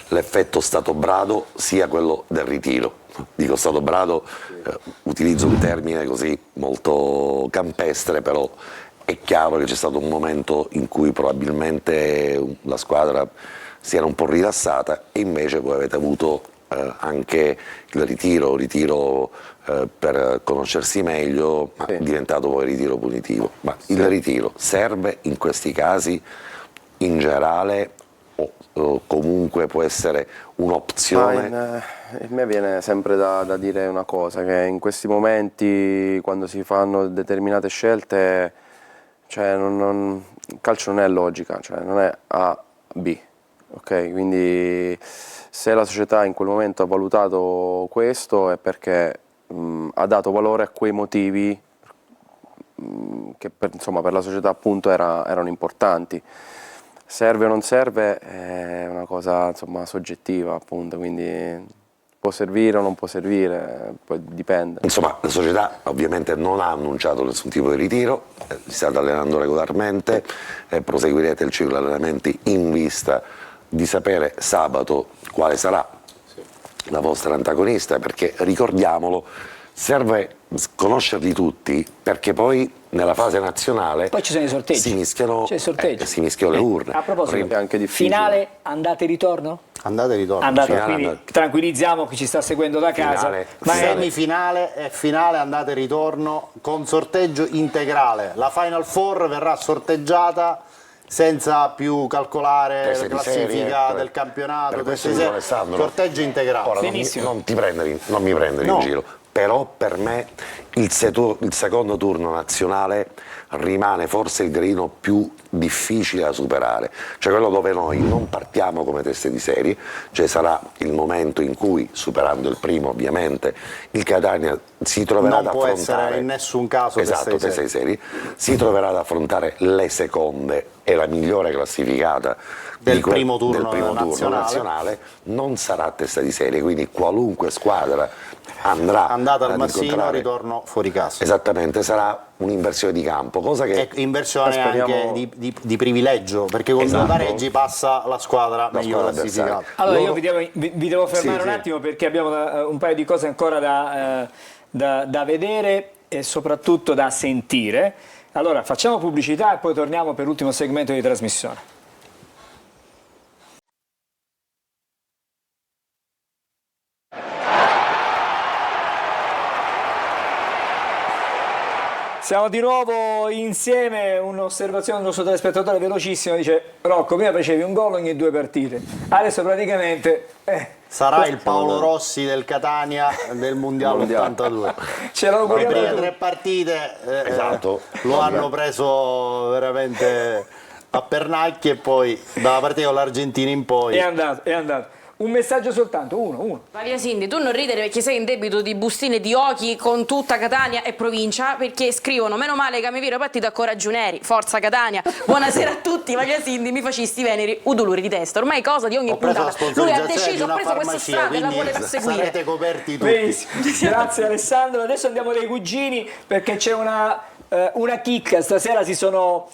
l'effetto Stato Brado sia quello del ritiro. Dico Stato Brado, utilizzo un termine così molto campestre, però è chiaro che c'è stato un momento in cui probabilmente la squadra si era un po' rilassata e invece voi avete avuto anche il ritiro per conoscersi meglio, ma è diventato poi ritiro punitivo. Ma il ritiro serve in questi casi in generale o comunque può essere un'opzione? A me viene sempre da dire una cosa, che in questi momenti, quando si fanno determinate scelte, cioè il calcio non è logica, cioè non è A, B, ok? Quindi se la società in quel momento ha valutato questo è perché ha dato valore a quei motivi che per la società appunto erano importanti. Serve o non serve è una cosa soggettiva, appunto, quindi può servire o non può servire, poi dipende. Insomma, la società ovviamente non ha annunciato nessun tipo di ritiro, si state allenando regolarmente, proseguirete il ciclo di allenamenti in vista di sapere sabato quale sarà la vostra antagonista, perché ricordiamolo, serve conoscerli tutti, perché poi nella fase nazionale Poi ci sono i sorteggi. si mischiano le urne. A proposito, È anche difficile. finale andata e ritorno? Andate e ritorno. Andata, Finale, quindi andata. tranquillizziamo chi ci sta seguendo da casa. Semifinale e finale andate e ritorno con sorteggio integrale. La Final Four verrà sorteggiata senza più calcolare Teste la di classifica serie, del campionato, per questo teste dico, di serie, Alessandro, sorteggio integrale. Ora, Benissimo. non mi prendere No. in giro, però per me il secondo turno nazionale rimane forse il gradino più difficile da superare, cioè quello dove noi non partiamo come teste di serie, cioè sarà il momento in cui, superando il primo ovviamente, il Catania si troverà Non ad può affrontare, essere in nessun caso esatto, teste di serie, si troverà ad affrontare le seconde e la migliore classificata Del primo turno nazionale, non sarà testa di serie, quindi qualunque squadra andrà Andata al ad Massino, incontrare, ritorno fuori casa. esattamente, sarà un'inversione di campo, cosa che È inversione speriamo- anche di privilegio, perché con Esatto. due pareggi passa la squadra meglio squadra classificata. avversaria. Allora Loro- io vi devo fermare Sì, un sì. attimo perché abbiamo un paio di cose ancora da vedere e soprattutto da sentire. Allora facciamo pubblicità e poi torniamo per l'ultimo segmento di trasmissione. Siamo di nuovo insieme, un'osservazione del nostro telespettatore velocissimo, dice Rocco, prima facevi un gol ogni 2 partite, adesso praticamente Sarà il Paolo Rossi del Catania del Mondiale 82. ce Le l'auguriamo prime tutti. 3 partite Esatto. lo hanno preso veramente a pernacchie e poi dalla partita con l'Argentina in poi È andato, è andato. Un messaggio soltanto, uno. Maria Cindy, tu non ridere perché sei in debito di bustine di occhi con tutta Catania e provincia, perché scrivono meno male che mi viro partita a coraggio neri, forza Catania, buonasera a tutti, Maria Cindy, mi facisti veneri udolori di testa, ormai cosa di ogni ho preso la puntata, lui ha sponsorizzazione di deciso, ha una preso questa farmacia, strada e la quindi vuole perseguire. sarete coperti tutti. Benissimo. Grazie Alessandro, adesso andiamo dai cugini perché c'è una chicca, stasera si sono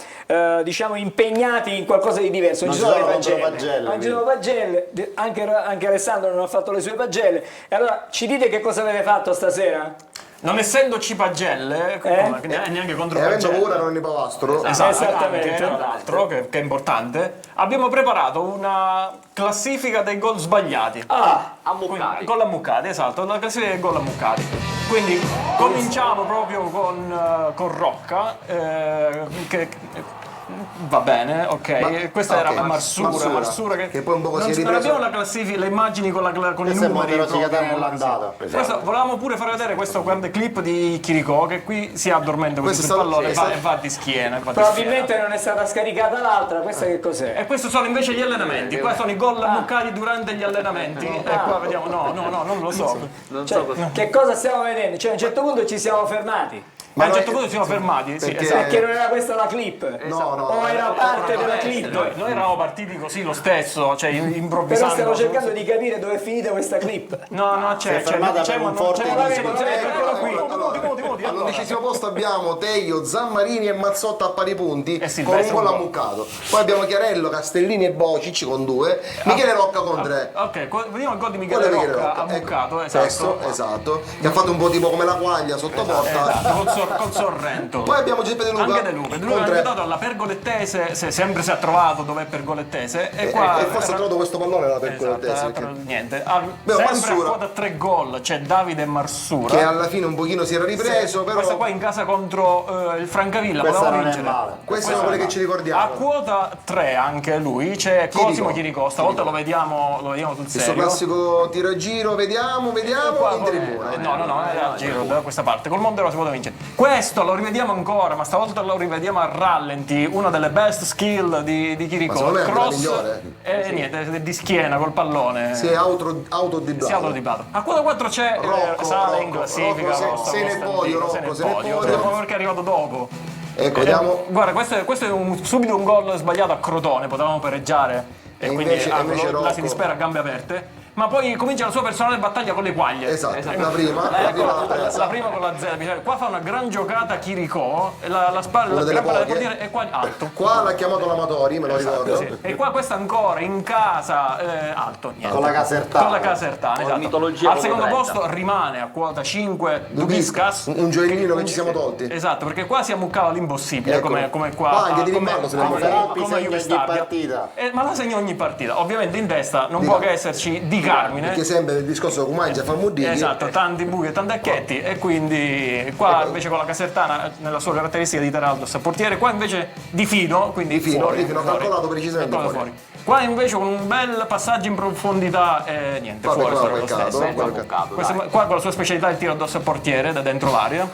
diciamo impegnati in qualcosa di diverso, Non ci ci sono sono le pagelle, pagelle, non ci sono pagelle, anche Alessandro non ha fatto le sue pagelle, e allora ci dite che cosa avete fatto stasera? Non essendoci pagelle, neanche contro E avendo pagelle. paura non ne pavastro. Esatto, Esattamente. anche, tra l'altro, che è importante, abbiamo preparato una classifica dei gol sbagliati. Ammuccati. Gol ammuccati, esatto, la classifica dei gol ammuccati. Quindi cominciamo proprio con Rocca, che va bene, ok. Questa era Marsura che poi un po' si è non ripreso. abbiamo la classifica, le immagini con i Questo è numeri. Monterosi proprio. Catania nell'andata. Questo, volevamo pure far vedere questo grande clip di Chirico che qui si addormenta così Questo sul sta- pallone sì, e va di schiena. va di Probabilmente non è stata scaricata l'altra, questa che cos'è? e questi sono invece gli allenamenti, qua sono i gol ammuccati durante gli allenamenti. E qua vediamo, no, non lo so. Cioè, che cosa stiamo vedendo? Cioè, a un certo punto ci siamo fermati. Ma a un certo punto si sono fermati, sì, perché- esatto. Perché non era questa la clip? No, O era parte della clip? Noi eravamo partiti così lo stesso, cioè Però improvvisando. stiamo cercando di capire dove è finita questa clip. No, no, c'è, Si è fermata c'è, per ma un non forte c'è, disco. eccolo qui. All'11° posto abbiamo Teio, Zammarini e Mazzotta a pari punti con un Silvestri gol un gol. ammuccato. Poi abbiamo Chiarello, Castellini e Bocic con 2, Michele Rocca con 3. Ok, vediamo il gol di Quello Michele è Michele Rocca, Rocca, ammuccato, ecco. esatto. Questo, esatto, che ha fatto un po' tipo come la quaglia sotto porta. Esatto, col Sorrento. Poi abbiamo Giuseppe De Luca. Anche De Luca. De Luca con ha 3. aiutato alla Pergolettese, sempre si è trovato dove è Pergolettese. E qua E forse ha trovato questo pallone la Pergolettese. Esatto, perché- niente. Beh, Sempre Marsura. a quota 3 gol c'è Davide Marsura. Che alla fine un pochino si era ripreso, però Questa qua in casa contro il Francavilla, Questa potevamo non è vincere. male. queste sono quelle che ci A ricordiamo. quota 3 anche lui c'è Chirico. Cosimo Chirico, stavolta lo vediamo sul Il suo serio. classico tiro a giro, vediamo, in tribuna. No, era a giro da questa parte. Col Mondero si poteva vincere. Questo lo rivediamo ancora, ma stavolta lo rivediamo a rallenti. Una delle best skill di Chirico. Ma secondo me è Il la migliore. e niente, di schiena col pallone. Si è autodiblato. Si è autodiblato. A quota 4 c'è Rocco, sale in Rocco, classifica. Rocco, se ne podio, Rocco, se ne podio. Proprio perché è arrivato dopo. Ecco, vediamo. Guarda, questo è subito un gol sbagliato a Crotone, potevamo pareggiare e quindi invece la Rocco- si dispera a gambe aperte. Ma poi comincia la sua personale battaglia con le quaglie. Esatto, la prima l'ha presa. La prima con la Z. Qua fa una gran giocata Chiricò, e la spalla Una delle gran palla del poche. portiere e qua alto. Qua l'ha chiamato l'Amatori, me lo ricordo. Sì. E qua questa ancora in casa alto, niente. Con la Casertana. Con la Casertana, esatto. mitologia Al secondo quota 30. posto rimane a quota 5 Dubiscas. Un gioiellino che ci siamo tolti. Esatto, perché qua si ammuccava l'impossibile Ecco. come qua. Qua anche di come- rimballo se ne come- può fare. come Segna Juve ogni Stabia. partita. Ma la segna ogni partita. Ovviamente in testa non può che esserci Di Carmine. Che sempre il discorso che mangia fa Muddini. Esatto, tanti buchi e tanti acchetti e quindi qua invece con la Casertana nella sua caratteristica di Teraldos a portiere, qua invece Di Fino, quindi Di Fino, fuori, Di Fino, fuori. calcolato precisamente Calcolato fuori. Qua invece con un bel passaggio in profondità e niente, Vabbè, fuori qua lo peccato, stesso. qua peccato. Qua con la sua specialità il tiro addosso al portiere da dentro l'area.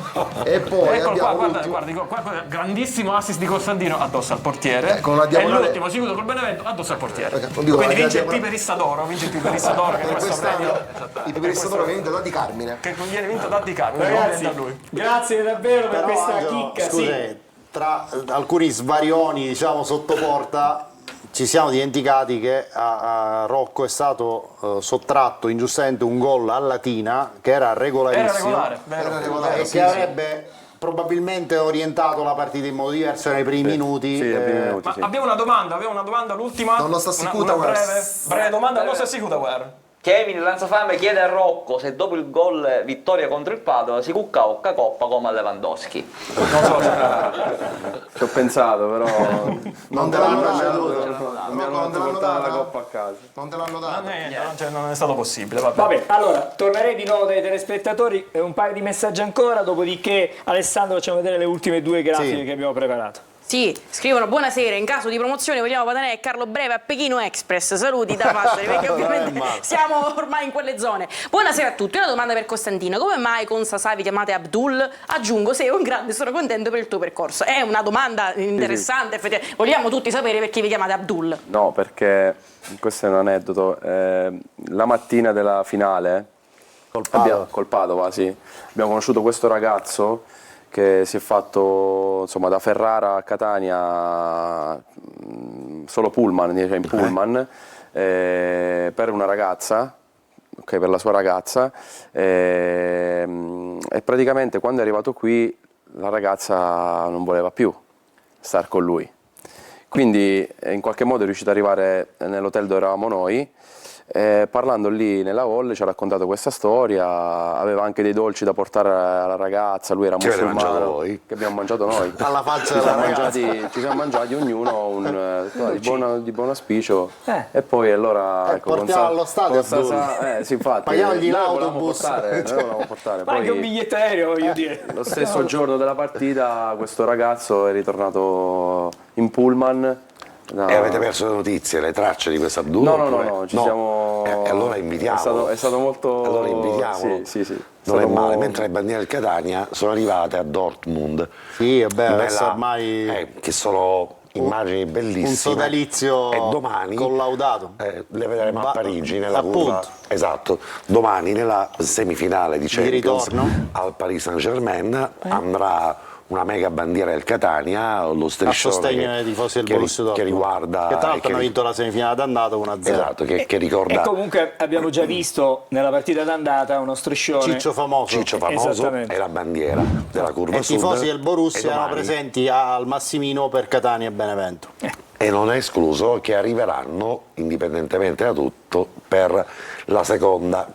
E poi Eccolo qua, abbiamo guarda, l'ultimo. qua, grandissimo assist di Costantino addosso al portiere. con la E diagonale- l'ultimo seguito col Benevento addosso al portiere. Non dico, Quindi la vince il diagonale- Piperissa d'oro, vince il Piperissa d'oro che è questo premio. Il Piperistatore che vinto da Di Carmine. Che viene vinto da Di Carmine, Ragazzi, da lui. grazie davvero per Però, questa Angelo, chicca. scusi, Sì. tra alcuni svarioni, diciamo, sotto porta, ci siamo dimenticati che a Rocco è stato sottratto ingiustamente un gol a Latina che era regolarissimo. Era regolare, vero. Era regolare, e sì, che sì. avrebbe probabilmente orientato la partita in modo diverso nei primi minuti. Sì, nei primi minuti, Ma sì. abbiamo una domanda, l'ultima. Non lo sta Una Sicutaware. breve domanda, non lo sta Sicutaware. Kevin Lanzafame chiede a Rocco se dopo il gol vittoria contro il Padova si cucca Occa Coppa come a Lewandowski. Non so Ci ho pensato, però Non te l'hanno dato. mi hanno Non te fatto l'hanno portare la data? coppa a casa. Non te l'hanno dato. non è stato possibile, vabbè. Vabbè, allora tornerei di nuovo dai telespettatori, un paio di messaggi ancora, dopodiché Alessandro facciamo vedere le ultime due grafiche Sì. che abbiamo preparato. Sì, scrivono buonasera, in caso di promozione vogliamo Patanè e Carlo Breve a Pechino Express, saluti da Passari, perché ovviamente siamo ormai in quelle zone. Buonasera a tutti, una domanda per Costantino, come mai con Sasà vi chiamate Abdul? Aggiungo, sei un grande, sono contento per il tuo percorso. È una domanda interessante, effettivamente. Vogliamo tutti sapere perché vi chiamate Abdul. No, perché questo è un aneddoto. La mattina della finale col Padova, sì, abbiamo conosciuto questo ragazzo che si è fatto insomma da Ferrara a Catania solo pullman, cioè in pullman, per una ragazza, ok, per la sua ragazza, e praticamente quando è arrivato qui la ragazza non voleva più star con lui. Quindi in qualche modo è riuscito ad arrivare nell'hotel dove eravamo noi. Parlando lì nella hall ci ha raccontato questa storia, aveva anche dei dolci da portare alla ragazza, lui era Che avete mangiato musulmano, voi? che abbiamo mangiato noi. Alla faccia Ci della siamo ragazza. ci siamo mangiati ognuno di buon auspicio e poi allora ecco, portiamo allo stadio con Sasà, sì, infatti, Paghiamogli noi volevamo l'autobus. portare, Ma anche un poi biglietto aereo, voglio dire. lo stesso giorno della partita questo ragazzo è ritornato in pullman. E avete perso le notizie, le tracce di questo Abdul? No, ci siamo. E allora invitiamolo. È stato molto. Allora invitiamolo. Sì. Non è Stato male, mentre le bandiere del Catania sono arrivate a Dortmund. Sì, vabbè, Bella- adesso ormai che sono immagini bellissime. Un sodalizio e domani collaudato. Le vedremo a Parigi nella appunto. curva. Esatto, domani nella semifinale di Champions ritorno. al Paris Saint-Germain andrà una mega bandiera del Catania, lo striscione A sostegno dei tifosi del Borussia Dortmund, che riguarda... che tra l'altro hanno vinto la semifinale d'andata 1-0. Esatto, che ricorda... E comunque abbiamo già visto nella partita d'andata uno striscione. Ciccio Famoso Esattamente. è la bandiera della curva e i sud. tifosi del Borussia E erano domani- presenti al Massimino per Catania e Benevento. E non è escluso che arriveranno, indipendentemente da tutto, per la seconda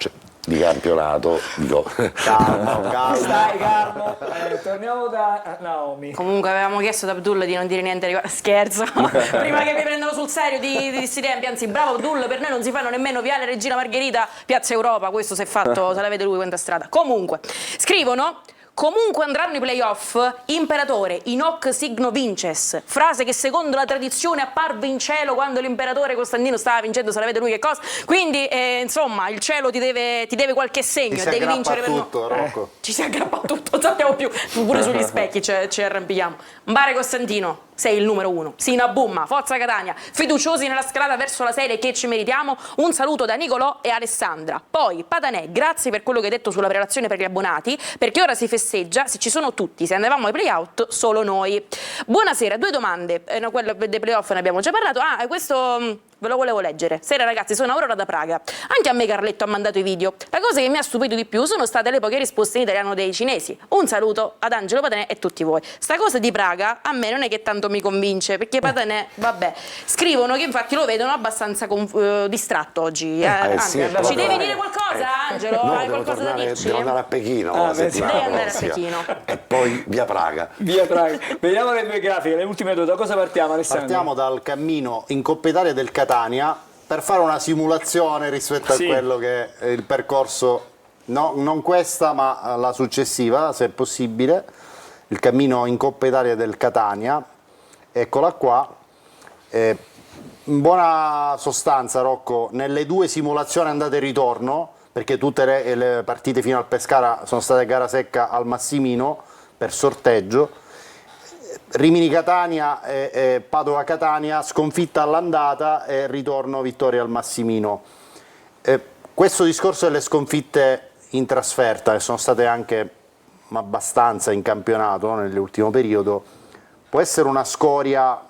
di campionato. Dico. Calmo. Stai calmo. Torniamo da Naomi. Comunque avevamo chiesto ad Abdul di non dire niente riguardo. Scherzo. Prima che mi prendano sul serio di questi tempi. Anzi, bravo Abdul, per noi non si fanno nemmeno Viale Regina Margherita, Piazza Europa. Questo si è fatto, se la vede lui quanta strada. Comunque, scrivono. Comunque andranno i playoff, imperatore, in hoc signo vinces, frase che secondo la tradizione apparve in cielo quando l'imperatore Costantino stava vincendo, se la vede lui che cosa, quindi insomma il cielo ti deve qualche segno, Ti si devi aggrappa vincere per tutto, noi. Rocco. Ci si aggrappa a tutto, non sappiamo più, pure sugli specchi ci arrampichiamo. Mbare Costantino, sei il numero 1, Sina Bumma, Forza Catania, fiduciosi nella scalata verso la serie che ci meritiamo, un saluto da Nicolò e Alessandra. Poi Patanè, grazie per quello che hai detto sulla prelazione per gli abbonati, perché ora si festeggia, se ci sono tutti, se andavamo ai playout solo noi. Buonasera, 2 domande, no, quello dei playoff ne abbiamo già parlato, questo ve lo volevo leggere. Sera ragazzi, sono Aurora da Praga, anche a me Carletto ha mandato i video, la cosa che mi ha stupito di più sono state le poche risposte in italiano dei cinesi. Un saluto ad Angelo Patanè e tutti voi. Sta cosa di Praga a me non è che tanto mi convince, perché Patanè, vabbè, scrivono che infatti lo vedono abbastanza distratto oggi. Sì, Ci devi dire qualcosa, Angelo? No, Hai devo qualcosa da tornare, dirci? devo andare a Pechino la settimana devi andare a prossima. Pechino. E poi via Praga. Via Praga. Vediamo le due grafiche, le ultime due. Da cosa partiamo, Alessandro? Partiamo dal cammino in Coppa Italia del Catania per fare una simulazione rispetto a quello che è il percorso, no, non questa ma la successiva, se è possibile, il cammino in Coppa Italia del Catania. Eccola qua. In buona sostanza, Rocco, nelle 2 simulazioni andate e ritorno, perché tutte le partite fino al Pescara sono state gara secca al Massimino per sorteggio, Rimini-Catania e Padova-Catania, sconfitta all'andata e ritorno vittoria al Massimino. Questo discorso delle sconfitte in trasferta, che sono state anche abbastanza in campionato nell'ultimo periodo, può essere una scoria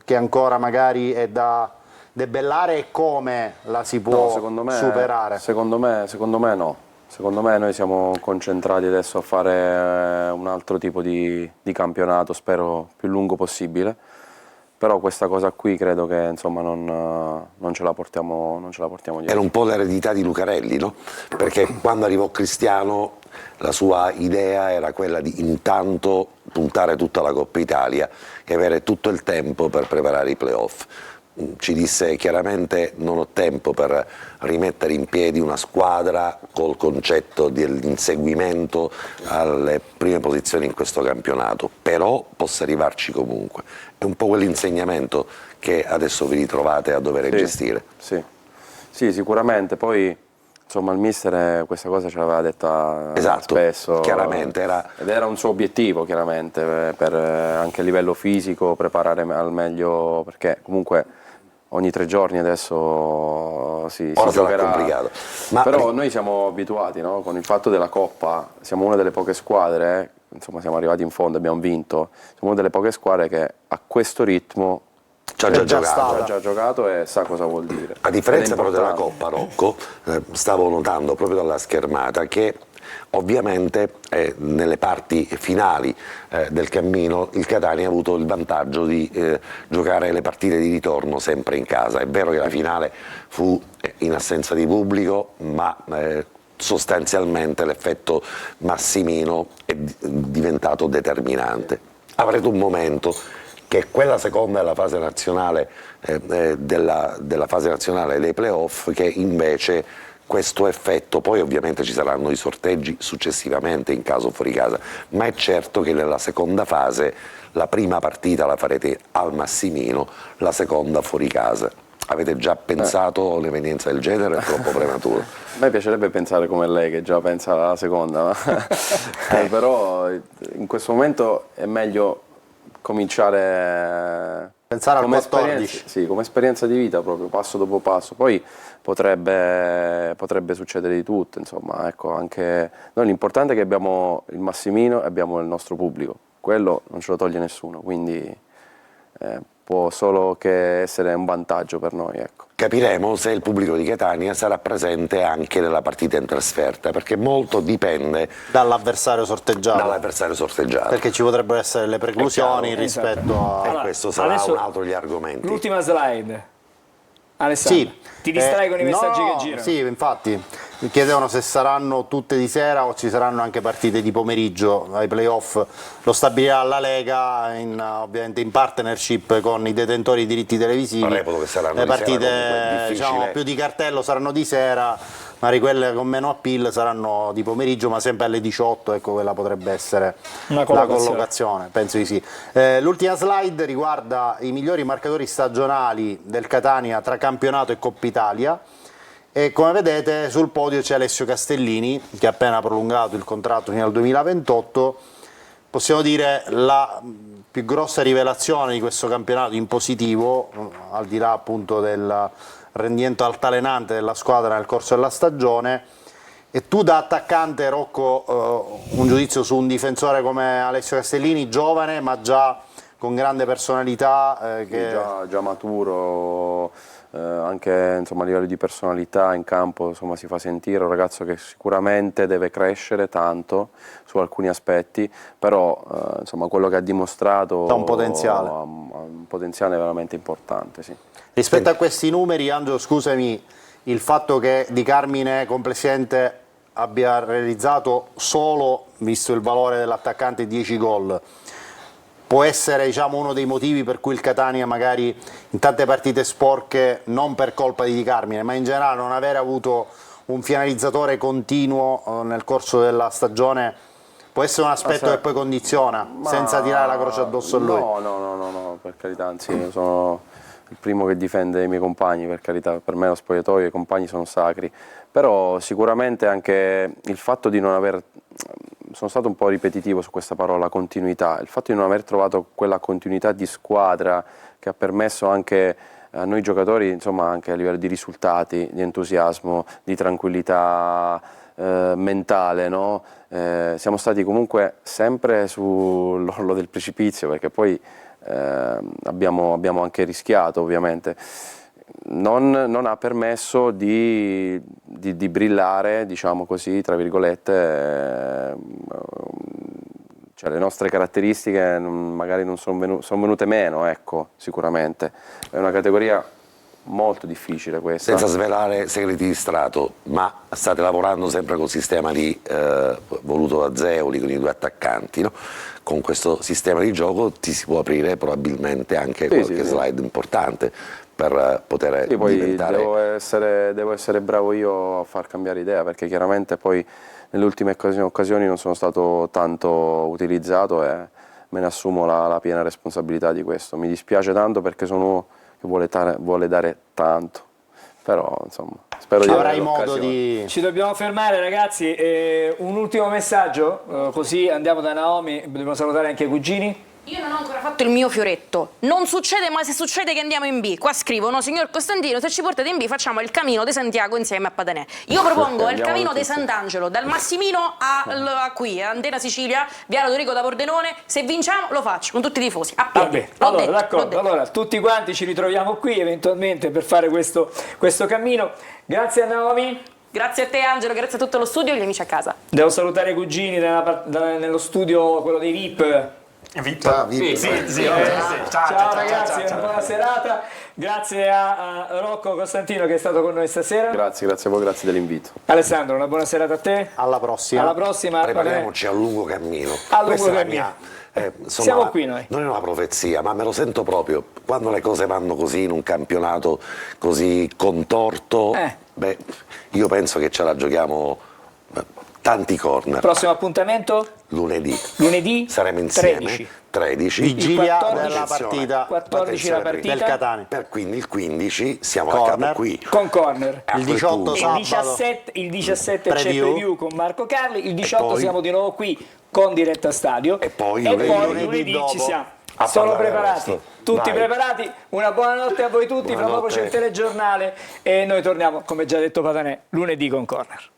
che ancora magari è da debellare, e come la si può superare? Secondo me no. Secondo me noi siamo concentrati adesso a fare un altro tipo di campionato, spero più lungo possibile, però questa cosa qui credo che insomma non ce la portiamo dietro. Era un po' l'eredità di Lucarelli, no? Perché quando arrivò Cristiano la sua idea era quella di intanto puntare tutta la Coppa Italia e avere tutto il tempo per preparare i playoff. Ci disse chiaramente: non ho tempo per rimettere in piedi una squadra col concetto dell'inseguimento alle prime posizioni in questo campionato, però posso arrivarci comunque. È un po' quell'insegnamento che adesso vi ritrovate a dover gestire. Sì, sicuramente. Poi insomma il mister questa cosa ce l'aveva detta spesso, chiaramente ed era un suo obiettivo, chiaramente, per anche a livello fisico preparare al meglio, perché comunque ogni 3 giorni adesso si giocherà. Complicato. Però noi siamo abituati, no? Con il fatto della Coppa, siamo una delle poche squadre, insomma siamo arrivati in fondo, abbiamo vinto, siamo una delle poche squadre che a questo ritmo ha già giocato e sa cosa vuol dire. A differenza però della Coppa, Rocco, stavo notando proprio dalla schermata che ovviamente nelle parti finali del cammino il Catania ha avuto il vantaggio di giocare le partite di ritorno sempre in casa. È vero che la finale fu in assenza di pubblico, ma sostanzialmente l'effetto Massimino è diventato determinante. Avrete un momento che quella seconda della fase nazionale della fase nazionale dei playoff, che invece questo effetto, poi ovviamente ci saranno i sorteggi successivamente in caso fuori casa, ma è certo che nella seconda fase la prima partita la farete al Massimino, la seconda fuori casa. Avete già pensato a un'evenienza del genere o è troppo prematuro? A me piacerebbe pensare come lei, che già pensa alla seconda, però in questo momento è meglio cominciare Pensare al come 14. esperienza, sì, come esperienza di vita proprio, passo dopo passo. Poi potrebbe succedere di tutto, insomma, ecco, anche noi l'importante è che abbiamo il Massimino e abbiamo il nostro pubblico, quello non ce lo toglie nessuno, quindi può solo che essere un vantaggio per noi, ecco. Capiremo se il pubblico di Catania sarà presente anche nella partita in trasferta, perché molto dipende Dall'avversario sorteggiato. dall'avversario sorteggiato. Perché ci potrebbero essere le preclusioni È chiaro. rispetto a... E questo sarà adesso un altro degli argomenti. L'ultima slide. Alessandro, Sì. ti distrai con i messaggi no, che girano? Sì, infatti mi chiedevano se saranno tutte di sera o ci saranno anche partite di pomeriggio ai playoff. Lo stabilirà la Lega ovviamente in partnership con i detentori di diritti televisivi. Reputo che saranno le di sera, comunque partite è difficile. diciamo, più di cartello saranno di sera, magari quelle con meno appeal saranno di pomeriggio, ma sempre alle 18, ecco, quella potrebbe essere Una la collocazione. collocazione, penso di sì. L'ultima slide riguarda i migliori marcatori stagionali del Catania tra campionato e Coppa Italia. E come vedete sul podio c'è Alessio Castellini, che ha appena prolungato il contratto fino al 2028. Possiamo dire la più grossa rivelazione di questo campionato in positivo, al di là appunto del rendimento altalenante della squadra nel corso della stagione. E tu da attaccante, Rocco, un giudizio su un difensore come Alessio Castellini, giovane ma già con grande personalità, che... già maturo, anche insomma, a livello di personalità in campo, insomma, si fa sentire un ragazzo che sicuramente deve crescere tanto su alcuni aspetti, però insomma, quello che ha dimostrato ha un potenziale. ha un potenziale veramente importante. Sì. Rispetto a questi numeri, Angelo, scusami, il fatto che Di Carmine complessivamente abbia realizzato solo, visto il valore dell'attaccante, 10 gol, può essere, diciamo, uno dei motivi per cui il Catania magari in tante partite sporche, non per colpa di Carmine, ma in generale non avere avuto un finalizzatore continuo nel corso della stagione, può essere un aspetto che poi condiziona, senza tirare la croce addosso a lui? No, per carità, anzi, io sono il primo che difende i miei compagni, per carità, per me lo spogliatoio e i compagni sono sacri, però sicuramente anche il fatto di non aver... Sono stato un po' ripetitivo su questa parola, continuità. Il fatto di non aver trovato quella continuità di squadra che ha permesso anche a noi giocatori, insomma, anche a livello di risultati, di entusiasmo, di tranquillità mentale, no? Siamo stati comunque sempre sull'orlo del precipizio, perché poi abbiamo anche rischiato, ovviamente. Non ha permesso di brillare, diciamo così, tra virgolette, cioè le nostre caratteristiche magari non sono venute meno, ecco, sicuramente. È una categoria molto difficile questa. Senza svelare segreti di strato, ma state lavorando sempre col sistema voluto da Zeoli, con i due attaccanti, no? Con questo sistema di gioco ti si può aprire probabilmente anche qualche slide importante per poter diventare... Devo essere bravo io a far cambiare idea, perché chiaramente poi nelle ultime occasioni non sono stato tanto utilizzato e me ne assumo la piena responsabilità di questo. Mi dispiace tanto perché sono uno che vuole dare tanto, però insomma spero di avere l'occasione. Ci dobbiamo fermare, ragazzi, un ultimo messaggio, così andiamo da Naomi, dobbiamo salutare anche i cugini. Io non ho ancora fatto il mio fioretto. Non succede, ma se succede che andiamo in B. Qua scrivono, signor Costantino, se ci portate in B facciamo il Camino de Santiago insieme a Padanè. Io propongo il Camino de Sant'Angelo, dal Massimino a qui, a Antena Sicilia, via Rodrigo da Pordenone. Se vinciamo lo faccio, con tutti i tifosi, a piedi. Vabbè, allora, d'accordo. Allora, tutti quanti ci ritroviamo qui eventualmente per fare questo cammino. Grazie a Naomi. Grazie a te Angelo, grazie a tutto lo studio e gli amici a casa. Devo salutare i cugini nello studio, quello dei VIP. Ciao Ragazzi, una buona serata. Grazie a Rocco Costantino che è stato con noi stasera. Grazie a voi, grazie dell'invito. Alessandro, una buona serata a te. Alla prossima. Alla prossima. Prepariamoci a lungo cammino. A lungo cammino. Siamo qui noi. Non è una profezia, ma me lo sento proprio. Quando le cose vanno così in un campionato così contorto, io penso che ce la giochiamo tanti corner. Prossimo appuntamento? Lunedì saremo insieme 13. Vigilia della partita 14 la partita del Catania. Quindi il 15 siamo Corner. a capo qui. Con corner. Il 18 sabato. Il 17 c'è Preview. preview con Marco Carli, il 18 poi? siamo di nuovo qui con Diretta Stadio E poi lunedì dopo ci siamo. Sono parlare preparati, adesso. tutti Vai. preparati. Una buona notte a voi tutti, fra poco c'è il telegiornale e noi torniamo, come già detto Patanè, lunedì con Corner.